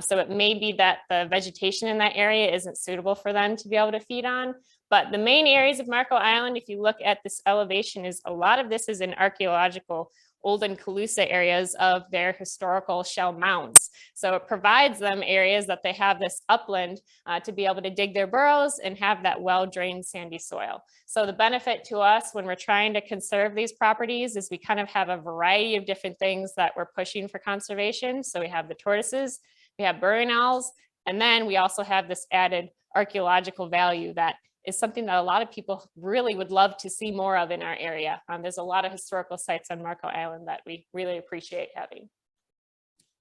Speaker 4: So it may be that the vegetation in that area isn't suitable for them to be able to feed on. But the main areas of Marco Island, if you look at this elevation, is a lot of this is in archaeological Olden Calusa areas of their historical shell mounds. So it provides them areas that they have this upland to be able to dig their burrows and have that well-drained sandy soil. So the benefit to us when we're trying to conserve these properties is we kind of have a variety of different things that we're pushing for conservation. So we have the tortoises, we have burrowing owls, and then we also have this added archaeological value that is something that a lot of people really would love to see more of in our area. There's a lot of historical sites on Marco Island that we really appreciate having.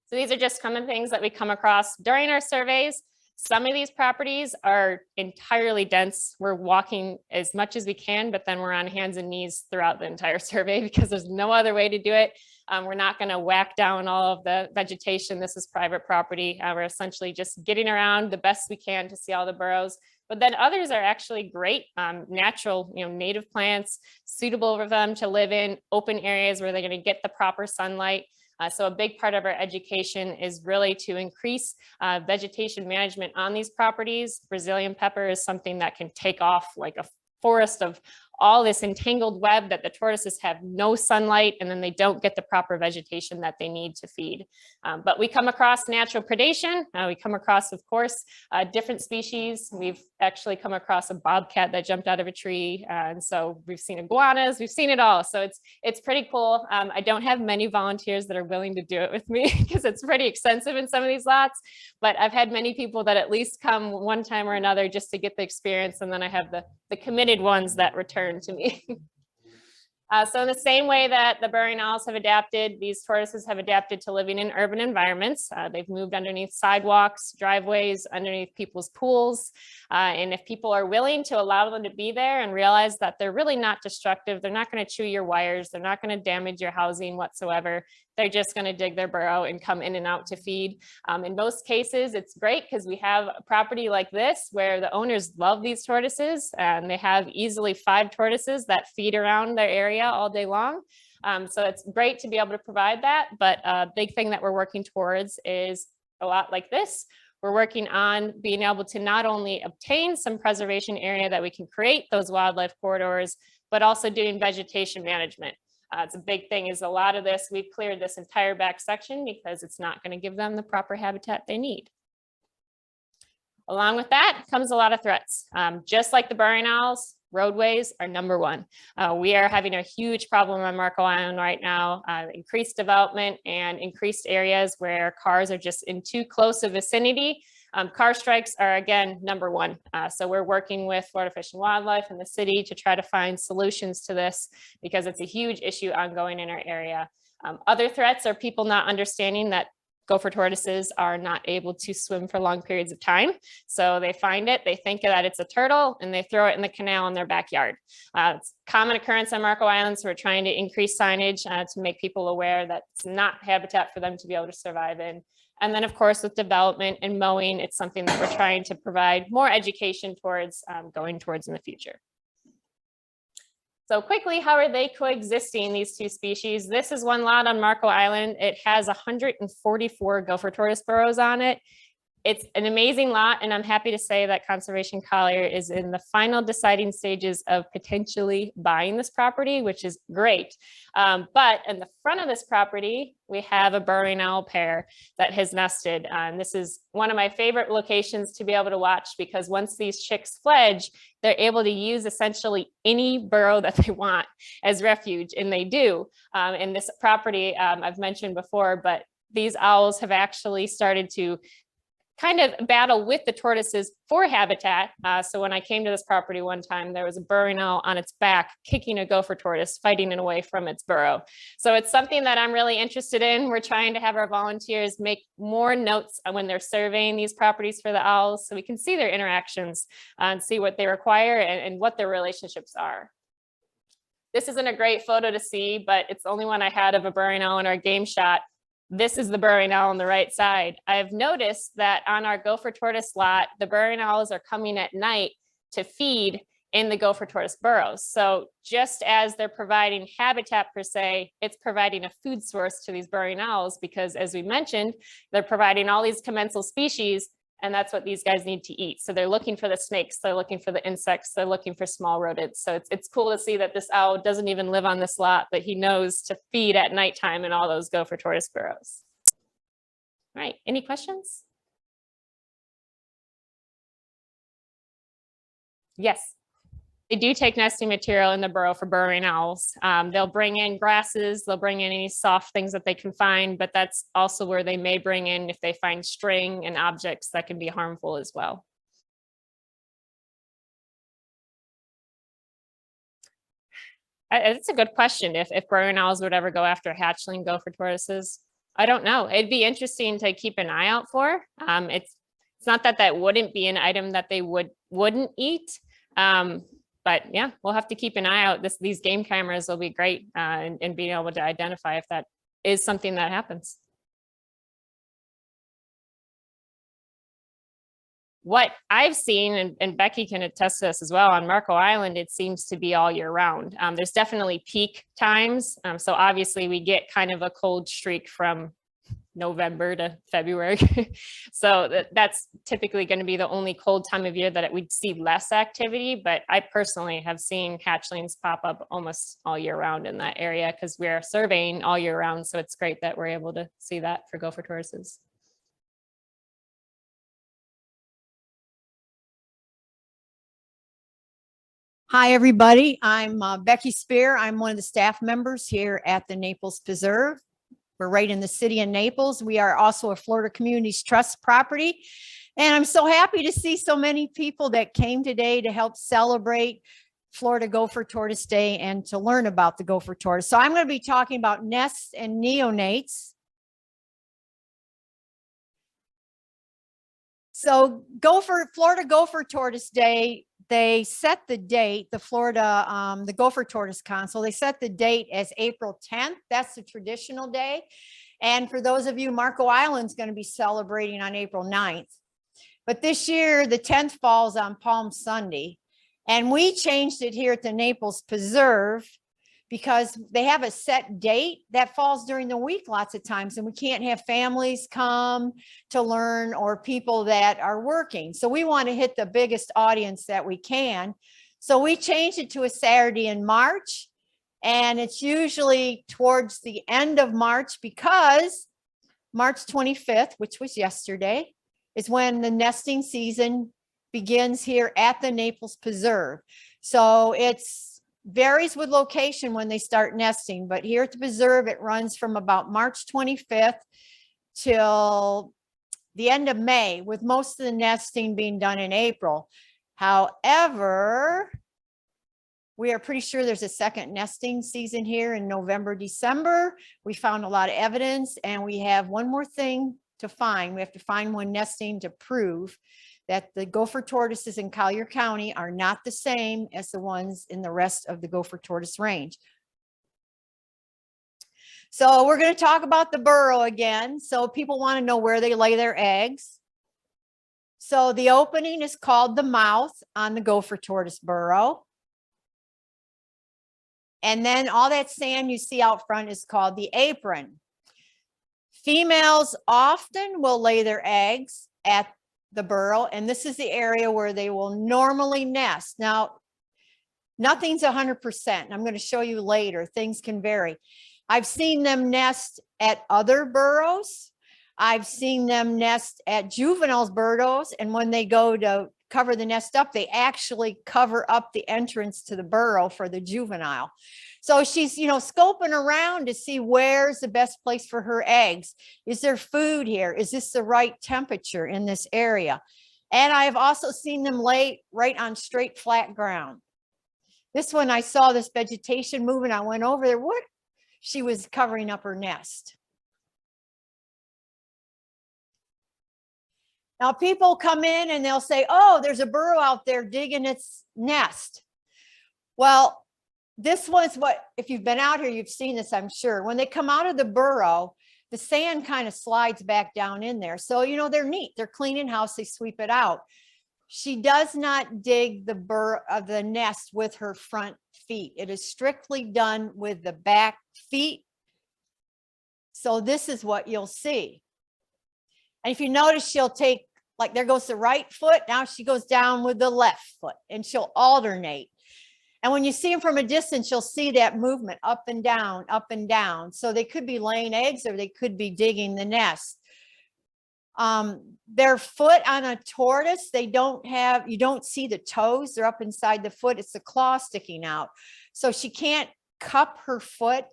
Speaker 4: So these are just common things that we come across during our surveys. Some of these properties are entirely dense. We're walking as much as we can, but then we're on hands and knees throughout the entire survey because there's no other way to do it. We're not going to whack down all of the vegetation. This is private property. We're essentially just getting around the best we can to see all the burrows. But then others are actually great, natural, native plants, suitable for them to live in, open areas where they're going to get the proper sunlight. So a big part of our education is really to increase vegetation management on these properties. Brazilian pepper is something that can take off like a forest of all this entangled web that the tortoises have no sunlight, and then they don't get the proper vegetation that they need to feed. But we come across natural predation. We come across, of course, different species. We've actually come across a bobcat that jumped out of a tree. And so we've seen iguanas, we've seen it all. So it's pretty cool. I don't have many volunteers that are willing to do it with me because it's pretty expensive in some of these lots, but I've had many people that at least come one time or another just to get the experience. And then I have the committed ones that return to me. So in the same way that the burrowing owls have adapted, these tortoises have adapted to living in urban environments. They've moved underneath sidewalks, driveways, underneath people's pools. And if people are willing to allow them to be there and realize that they're really not destructive, they're not going to chew your wires, they're not going to damage your housing whatsoever. They're just going to dig their burrow and come in and out to feed. In most cases, it's great because we have a property like this where the owners love these tortoises, and they have easily 5 tortoises that feed around their area all day long. So it's great to be able to provide that. But a big thing that we're working towards is a lot like this. We're working on being able to not only obtain some preservation area that we can create those wildlife corridors, but also doing vegetation management. It's a big thing is a lot of this, we've cleared this entire back section because it's not going to give them the proper habitat they need. Along with that comes a lot of threats. Just like the burrowing owls, roadways are #1. We are having a huge problem on Marco Island right now, increased development and increased areas where cars are just in too close a vicinity. Car strikes are, again, #1. So we're working with Florida Fish and Wildlife and the city to try to find solutions to this because it's a huge issue ongoing in our area. Other threats are people not understanding that gopher tortoises are not able to swim for long periods of time. So they find it, they think that it's a turtle, and they throw it in the canal in their backyard. It's a common occurrence on Marco Island, so we're trying to increase signage to make people aware that it's not habitat for them to be able to survive in. And then, of course, with development and mowing, it's something that we're trying to provide more education towards going towards in the future. So quickly, how are they coexisting, these two species? This is one lot on Marco Island. It has 144 gopher tortoise burrows on it. It's an amazing lot, and I'm happy to say that Conservation Collier is in the final deciding stages of potentially buying this property, which is great. But in the front of this property, we have a burrowing owl pair that has nested. And this is one of my favorite locations to be able to watch because once these chicks fledge, they're able to use essentially any burrow that they want as refuge, and they do. In this property, I've mentioned before, but these owls have actually started to kind of battle with the tortoises for habitat. So when I came to this property one time, there was a burrowing owl on its back, kicking a gopher tortoise, fighting it away from its burrow. So it's something that I'm really interested in. We're trying to have our volunteers make more notes when they're surveying these properties for the owls so we can see their interactions and see what they require and what their relationships are. This isn't a great photo to see, but it's the only one I had of a burrowing owl in our game shot. This is the burrowing owl on the right side. I've noticed that on our gopher tortoise lot, the burrowing owls are coming at night to feed in the gopher tortoise burrows. So just as they're providing habitat per se, it's providing a food source to these burrowing owls because, as we mentioned, they're providing all these commensal species, and that's what these guys need to eat. So they're looking for the snakes, they're looking for the insects, they're looking for small rodents. So it's cool to see that this owl doesn't even live on this lot, but he knows to feed at nighttime in all those gopher tortoise burrows. All right, any questions? Yes. They do take nesting material in the burrow for burrowing owls. They'll bring in grasses, they'll bring in any soft things that they can find, but that's also where they may bring in if they find string and objects that can be harmful as well. It's a good question if burrowing owls would ever go after hatchling gopher tortoises. I don't know. It'd be interesting to keep an eye out for. It's not that that wouldn't be an item that they wouldn't eat. But yeah, we'll have to keep an eye out. These game cameras will be great in being able to identify if that is something that happens. What I've seen, and Becky can attest to this as well, on Marco Island, it seems to be all year round. There's definitely peak times. So obviously we get kind of a cold streak from November to February. So that's typically going to be the only cold time of year that we'd see less activity. But I personally have seen hatchlings pop up almost all year round in that area because we're surveying all year round. So it's great that we're able to see that for gopher tortoises.
Speaker 5: Hi, everybody. I'm Becky Spear. I'm one of the staff members here at the Naples Preserve. We're right in the city of Naples. We are also a Florida Communities Trust property. And I'm so happy to see so many people that came today to help celebrate Florida Gopher Tortoise Day and to learn about the gopher tortoise. So I'm going to be talking about nests and neonates. So Florida Gopher Tortoise Day, they set the date, the Gopher Tortoise Council, they set the date as April 10th. That's the traditional day. And for those of you, Marco Island's going to be celebrating on April 9th. But this year, the 10th falls on Palm Sunday. And we changed it here at the Naples Preserve because they have a set date that falls during the week lots of times, and we can't have families come to learn or people that are working. So we want to hit the biggest audience that we can. So we changed it to a Saturday in March, and it's usually towards the end of March because March 25th, which was yesterday, is when the nesting season begins here at the Naples Preserve. So it's varies with location when they start nesting, but here at the preserve, it runs from about March 25th till the end of May, with most of the nesting being done in April. However, we are pretty sure there's a second nesting season here in November, December. We found a lot of evidence, and we have one more thing to find. We have to find one nesting to prove that the gopher tortoises in Collier County are not the same as the ones in the rest of the gopher tortoise range. So we're going to talk about the burrow again. So people want to know where they lay their eggs. So the opening is called the mouth on the gopher tortoise burrow. And then all that sand you see out front is called the apron. Females often will lay their eggs at the burrow, and this is the area where they will normally nest. Now, nothing's 100%. I'm going to show you later. Things can vary. I've seen them nest at other burrows. I've seen them nest at juveniles' burrows, and when they go to cover the nest up, they actually cover up the entrance to the burrow for the juvenile. So she's, scoping around to see where's the best place for her eggs. Is there food here? Is this the right temperature in this area? And I've also seen them lay right on straight flat ground. This one, I saw this vegetation moving. I went over there. What? She was covering up her nest. Now people come in and they'll say, oh, there's a burrow out there digging its nest. Well, this was what, if you've been out here, you've seen this, I'm sure. When they come out of the burrow, the sand kind of slides back down in there. So, they're neat. They're cleaning house. They sweep it out. She does not dig the burrow of the nest with her front feet. It is strictly done with the back feet. So this is what you'll see. And if you notice, she'll take, like there goes the right foot. Now she goes down with the left foot, and she'll alternate. And when you see them from a distance, you'll see that movement up and down, up and down. So they could be laying eggs or they could be digging the nest. Their foot on a tortoise, you don't see the toes. They're up inside the foot. It's the claw sticking out. So she can't cup her foot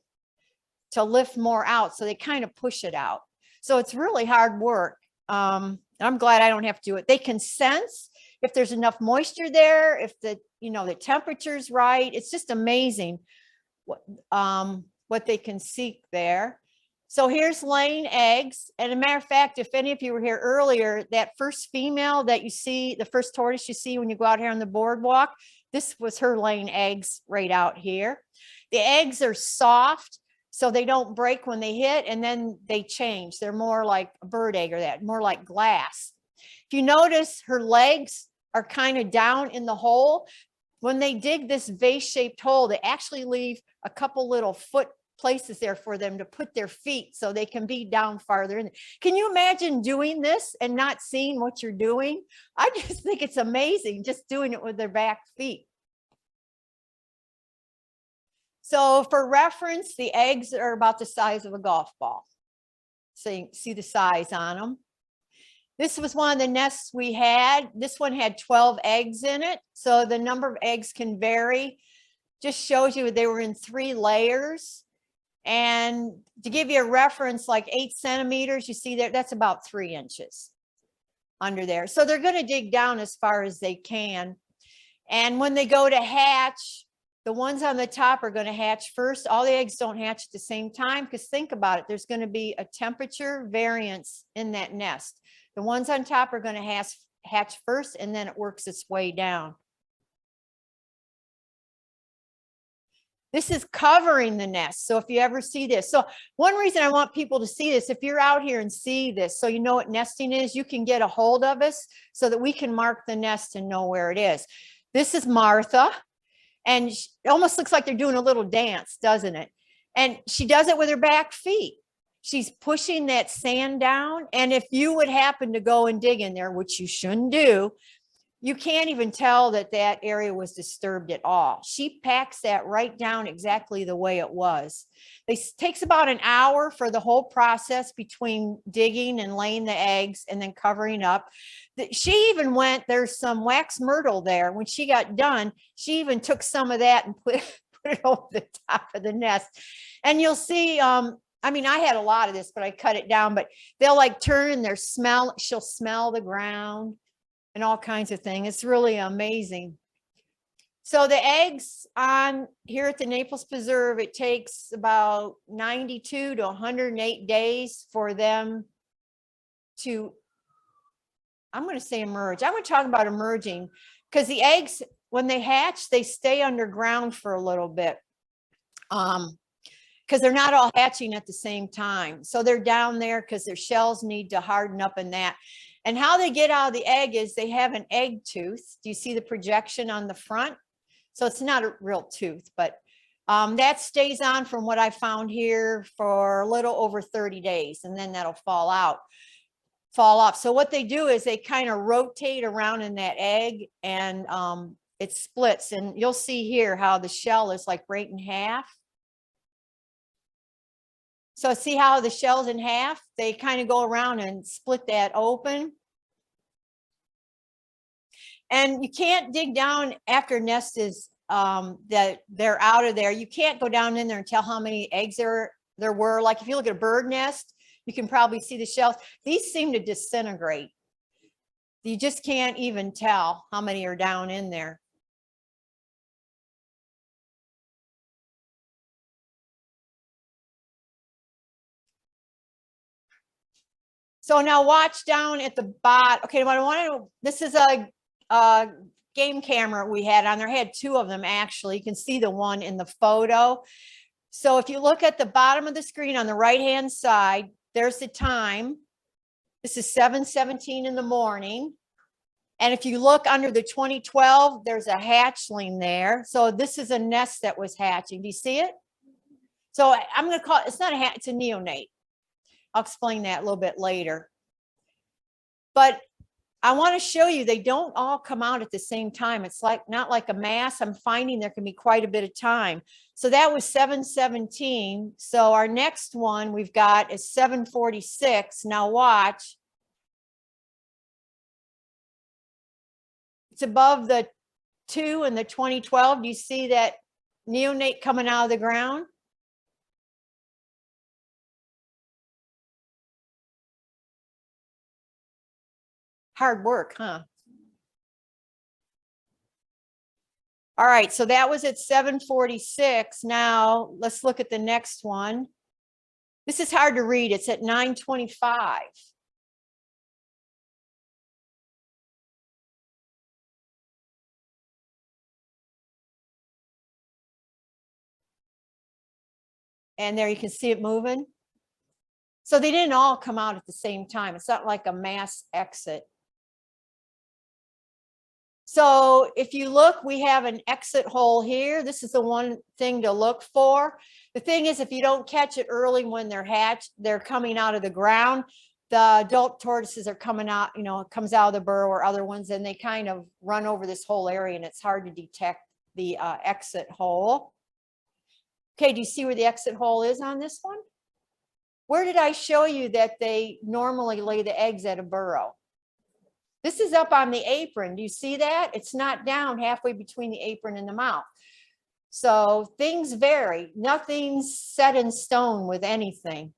Speaker 5: to lift more out. So they kind of push it out. So it's really hard work. I'm glad I don't have to do it. They can sense if there's enough moisture there, if the temperature's right. It's just amazing what they can seek there. So here's laying eggs. And a matter of fact, if any of you were here earlier, that first female that you see, the first tortoise you see when you go out here on the boardwalk, this was her laying eggs right out here. The eggs are soft, so they don't break when they hit, and then they change. They're more like a bird egg or that, more like glass. If you notice, her legs are kind of down in the hole. When they dig this vase-shaped hole, they actually leave a couple little foot places there for them to put their feet so they can be down farther in. Can you imagine doing this and not seeing what you're doing? I just think it's amazing just doing it with their back feet. So for reference, the eggs are about the size of a golf ball. So you can see the size on them. This was one of the nests we had. This one had 12 eggs in it. So the number of eggs can vary. Just shows you they were in 3 layers. And to give you a reference, like 8 centimeters, you see there, that's about 3 inches under there. So they're going to dig down as far as they can. And when they go to hatch, the ones on the top are going to hatch first. All the eggs don't hatch at the same time, because think about it, there's going to be a temperature variance in that nest. The ones on top are going to hatch first, and then it works its way down. This is covering the nest. So if you ever see this, so one reason I want people to see this, if you're out here and see this, so you know what nesting is, you can get a hold of us so that we can mark the nest and know where it is. This is Martha, and it almost looks like they're doing a little dance, doesn't it? And she does it with her back feet. She's pushing that sand down. And if you would happen to go and dig in there, which you shouldn't do, you can't even tell that that area was disturbed at all. She packs that right down exactly the way it was. It takes about an hour for the whole process between digging and laying the eggs and then covering up. She even went, there's some wax myrtle there. When she got done, she even took some of that and put it over the top of the nest. And you'll see, I mean, I had a lot of this, but I cut it down, but they'll like turn and she'll smell the ground and all kinds of things. It's really amazing. So the eggs on here at the Naples Preserve, it takes about 92 to 108 days for them to, I'm going to say emerge. I'm going to talk about emerging, because the eggs, when they hatch, they stay underground for a little bit. Because they're not all hatching at the same time. So they're down there because their shells need to harden up in that. And how they get out of the egg is they have an egg tooth. Do you see the projection on the front? So it's not a real tooth, but that stays on, from what I found here, for a little over 30 days, and then that'll fall off. So what they do is they kind of rotate around in that egg, and it splits. And you'll see here how the shell is like right in half. So see how the shell's in half? They kind of go around and split that open. And you can't dig down after a nest is that they're out of there. You can't go down in there and tell how many eggs there were. Like if you look at a bird nest, you can probably see the shells. These seem to disintegrate. You just can't even tell how many are down in there. So now watch down at the bottom. Okay, what I want to, this is a game camera we had on there. I had 2 of them actually. You can see the one in the photo. So if you look at the bottom of the screen on the right-hand side, there's the time. This is 7:17 in the morning. And if you look under the 2012, there's a hatchling there. So this is a nest that was hatching. Do you see it? So I'm going to call it, it's not a hatch, it's a neonate. I'll explain that a little bit later. But I want to show you, they don't all come out at the same time. It's like not like a mass. I'm finding there can be quite a bit of time. So that was 7:17. So our next one we've got is 7:46. Now watch. It's above the 2 and the 2012. Do you see that neonate coming out of the ground? Hard work, huh? All right, so that was at 7:46. Now let's look at the next one. This is hard to read. It's at 9:25. And there you can see it moving. So they didn't all come out at the same time. It's not like a mass exit. So if you look, we have an exit hole here. This is the one thing to look for. The thing is, if you don't catch it early when they're hatched, they're coming out of the ground. The adult tortoises are coming out, you know, it comes out of the burrow or other ones, and they kind of run over this whole area, and it's hard to detect the exit hole. Okay, do you see where the exit hole is on this one? Where did I show you that they normally lay the eggs at a burrow? This is up on the apron. Do you see that? It's not down halfway between the apron and the mouth. So things vary. Nothing's set in stone with anything.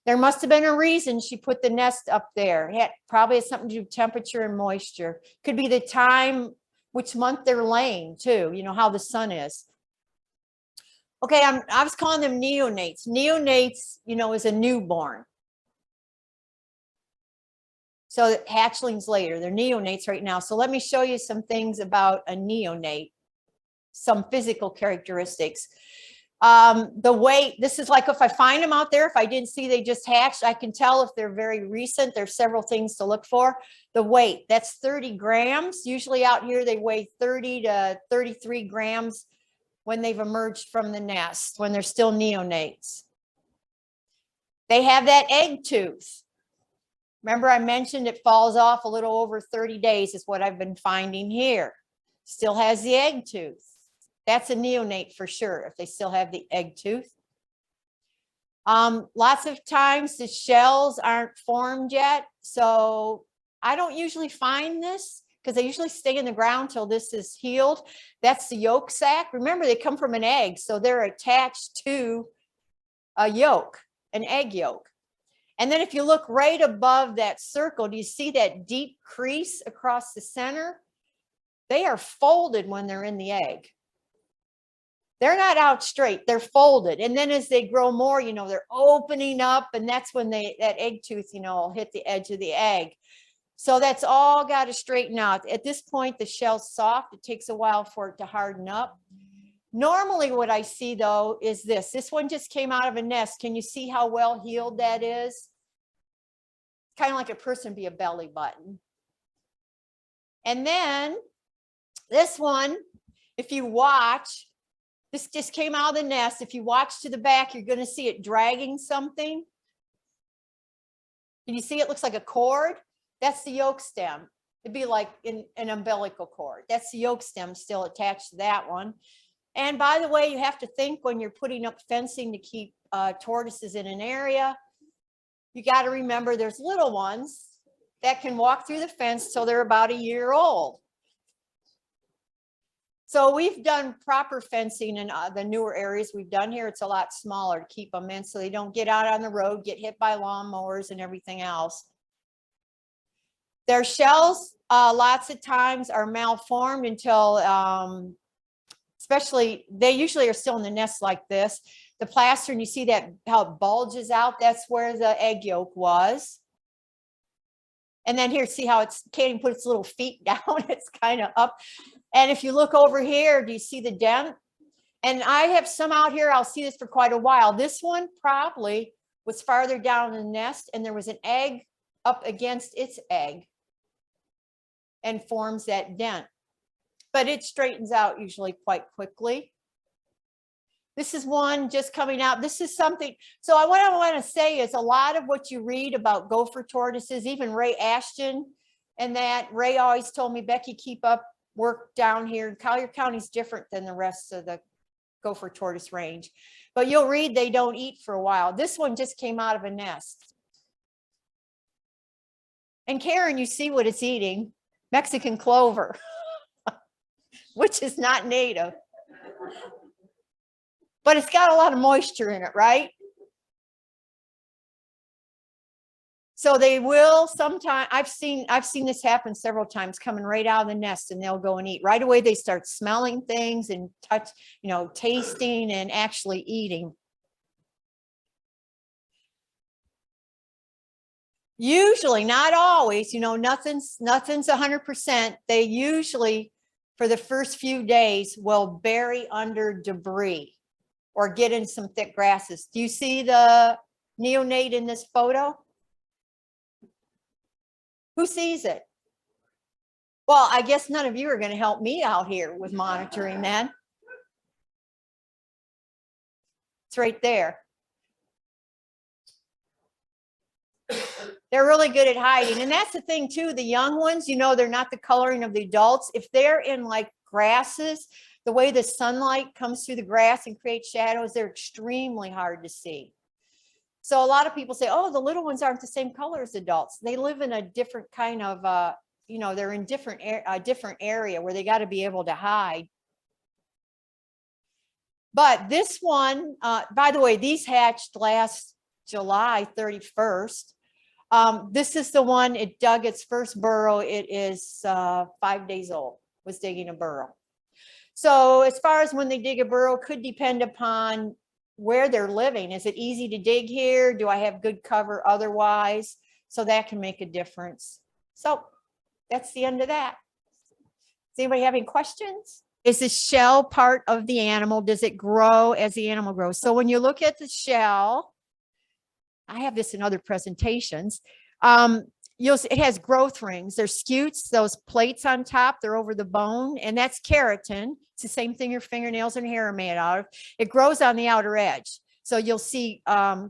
Speaker 5: There must have been a reason she put the nest up there. It probably has something to do with temperature and moisture. Could be the time, which month they're laying too, you know, how the sun is. Okay, I was calling them neonates. Neonates, you know, is a newborn. So hatchlings later, they're neonates right now. So let me show you some things about a neonate, some physical characteristics. The weight, this is like if I find them out there, if I didn't see they just hatched, I can tell if they're very recent. There's several things to look for. The weight, that's 30 grams. Usually out here they weigh 30 to 33 grams when they've emerged from the nest, when they're still neonates. They have that egg tooth. Remember I mentioned it falls off a little over 30 days is what I've been finding here. Still has the egg tooth. That's a neonate for sure, if they still have the egg tooth. Lots of times the shells aren't formed yet. So I don't usually find this because they usually stay in the ground till this is healed. That's the yolk sac. Remember, they come from an egg, so they're attached to a yolk, an egg yolk. And then if you look right above that circle, do you see that deep crease across the center? They are folded when they're in the egg. They're not out straight, they're folded. And then as they grow more, you know, they're opening up, and that's when that egg tooth, you know, will hit the edge of the egg. So that's all got to straighten out. At this point, the shell's soft. It takes a while for it to harden up. Normally what I see though is this. This one just came out of a nest. Can you see how well healed that is? Kind of like a person be a belly button. And then this one, if you watch, this just came out of the nest. If you watch to the back, you're going to see it dragging something. Can you see it looks like a cord? That's the yolk stem. It'd be like an umbilical cord. That's the yolk stem still attached to that one. And by the way, you have to think when you're putting up fencing to keep tortoises in an area, you got to remember there's little ones that can walk through the fence till they're about a year old. So we've done proper fencing in the newer areas we've done here. It's a lot smaller to keep them in so they don't get out on the road, get hit by lawnmowers and everything else. Their shells lots of times are malformed until, especially, they usually are still in the nest like this. The plaster, and you see that how it bulges out, that's where the egg yolk was. And then here, see how it's can't even put its little feet down, it's kind of up. And if you look over here, do you see the dent? And I have some out here, I'll see this for quite a while. This one probably was farther down in the nest and there was an egg up against its egg and forms that dent. But it straightens out usually quite quickly. This is one just coming out. This is something. So what I want to say is a lot of what you read about gopher tortoises, even Ray Ashton, and that Ray always told me, Becky, keep up work down here. Collier County is different than the rest of the gopher tortoise range. But you'll read they don't eat for a while. This one just came out of a nest. And Karen, you see what it's eating. Mexican clover, which is not native. But it's got a lot of moisture in it, right? So they will sometimes, I've seen this happen several times, coming right out of the nest, and they'll go and eat. Right away they start smelling things and touch, you know, tasting and actually eating. Usually, not always, you know, nothing's 100%. They usually, for the first few days, will bury under debris or get in some thick grasses. Do you see the neonate in this photo? Who sees it? Well, I guess none of you are going to help me out here with monitoring that. It's right there. They're really good at hiding. And that's the thing too, the young ones, you know, they're not the coloring of the adults. If they're in like grasses, the way the sunlight comes through the grass and creates shadows, they're extremely hard to see. So a lot of people say, oh, the little ones aren't the same color as adults. They live in a different kind of, you know, they're in different area where they got to be able to hide. But this one, by the way, these hatched last July 31st. This is the one, it dug its first burrow. It is 5 days old, was digging a burrow. So as far as when they dig a burrow, could depend upon where they're living. Is it easy to dig here? Do I have good cover otherwise? So that can make a difference. So that's the end of that. Does anybody have any questions? Is the shell part of the animal? Does it grow as the animal grows? So when you look at the shell, I have this in other presentations. You'll see it has growth rings. There's scutes, those plates on top, they're over the bone, and that's keratin. It's the same thing your fingernails and hair are made out of. It grows on the outer edge. So you'll see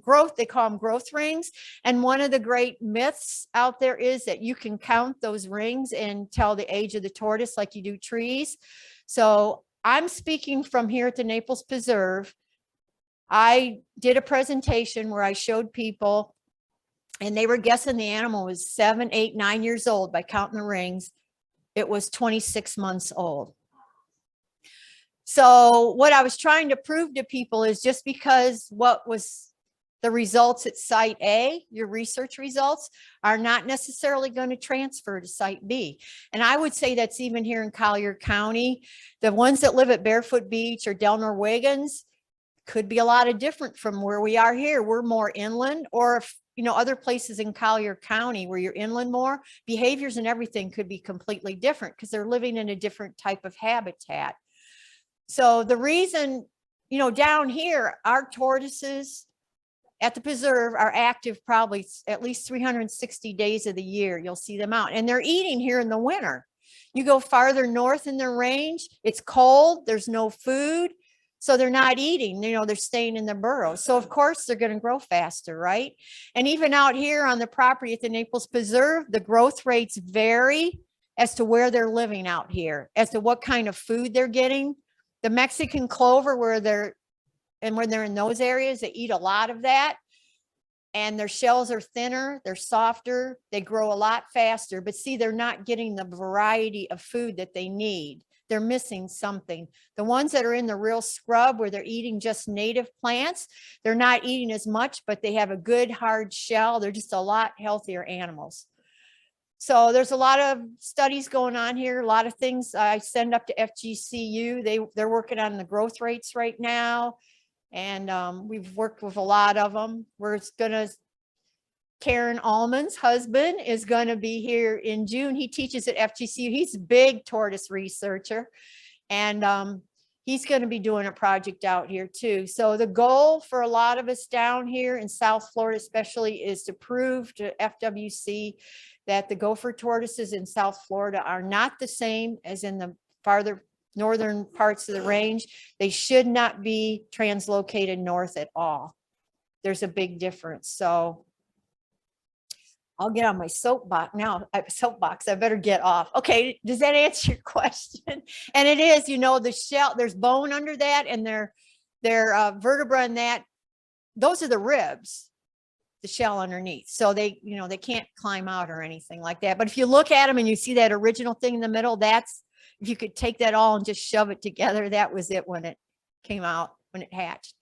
Speaker 5: growth, they call them growth rings. And one of the great myths out there is that you can count those rings and tell the age of the tortoise like you do trees. So I'm speaking from here at the Naples Preserve. I did a presentation where I showed people and they were guessing the animal was 7, 8, 9 years old by counting the rings. It was 26 months old. So what I was trying to prove to people is just because what was the results at site A, your research results, are not necessarily going to transfer to site B. And I would say that's even here in Collier County. The ones that live at Barefoot Beach or Del Norwegans could be a lot of different from where we are here. We're more inland, or if, you know, other places in Collier County where you're inland more, behaviors and everything could be completely different because they're living in a different type of habitat. So the reason, you know, down here, our tortoises at the preserve are active probably at least 360 days of the year. You'll see them out and they're eating here in the winter. You go farther north in their range, it's cold, there's no food. So they're not eating, you know, they're staying in their burrows. So of course they're going to grow faster, right? And even out here on the property at the Naples Preserve, the growth rates vary as to where they're living out here, as to what kind of food they're getting. The Mexican clover, when they're in those areas, they eat a lot of that. And their shells are thinner, they're softer, they grow a lot faster. But see, they're not getting the variety of food that they need. They're missing something. The ones that are in the real scrub where they're eating just native plants, they're not eating as much, but they have a good hard shell. They're just a lot healthier animals. So there's a lot of studies going on here, a lot of things I send up to FGCU. They're working on the growth rates right now. And we've worked with a lot of them. Karen Allman's husband is going to be here in June. He teaches at FGCU. He's a big tortoise researcher. And he's going to be doing a project out here too. So the goal for a lot of us down here in South Florida especially is to prove to FWC that the gopher tortoises in South Florida are not the same as in the farther northern parts of the range. They should not be translocated north at all. There's a big difference. So I'll get on my soapbox now. I better get off. Okay, does that answer your question? And it is, you know, the shell, there's bone under that, and their vertebra in that, those are the ribs, the shell underneath. So they, you know, they can't climb out or anything like that. But if you look at them and you see that original thing in the middle, that's, if you could take that all and just shove it together, that was it when it came out, when it hatched.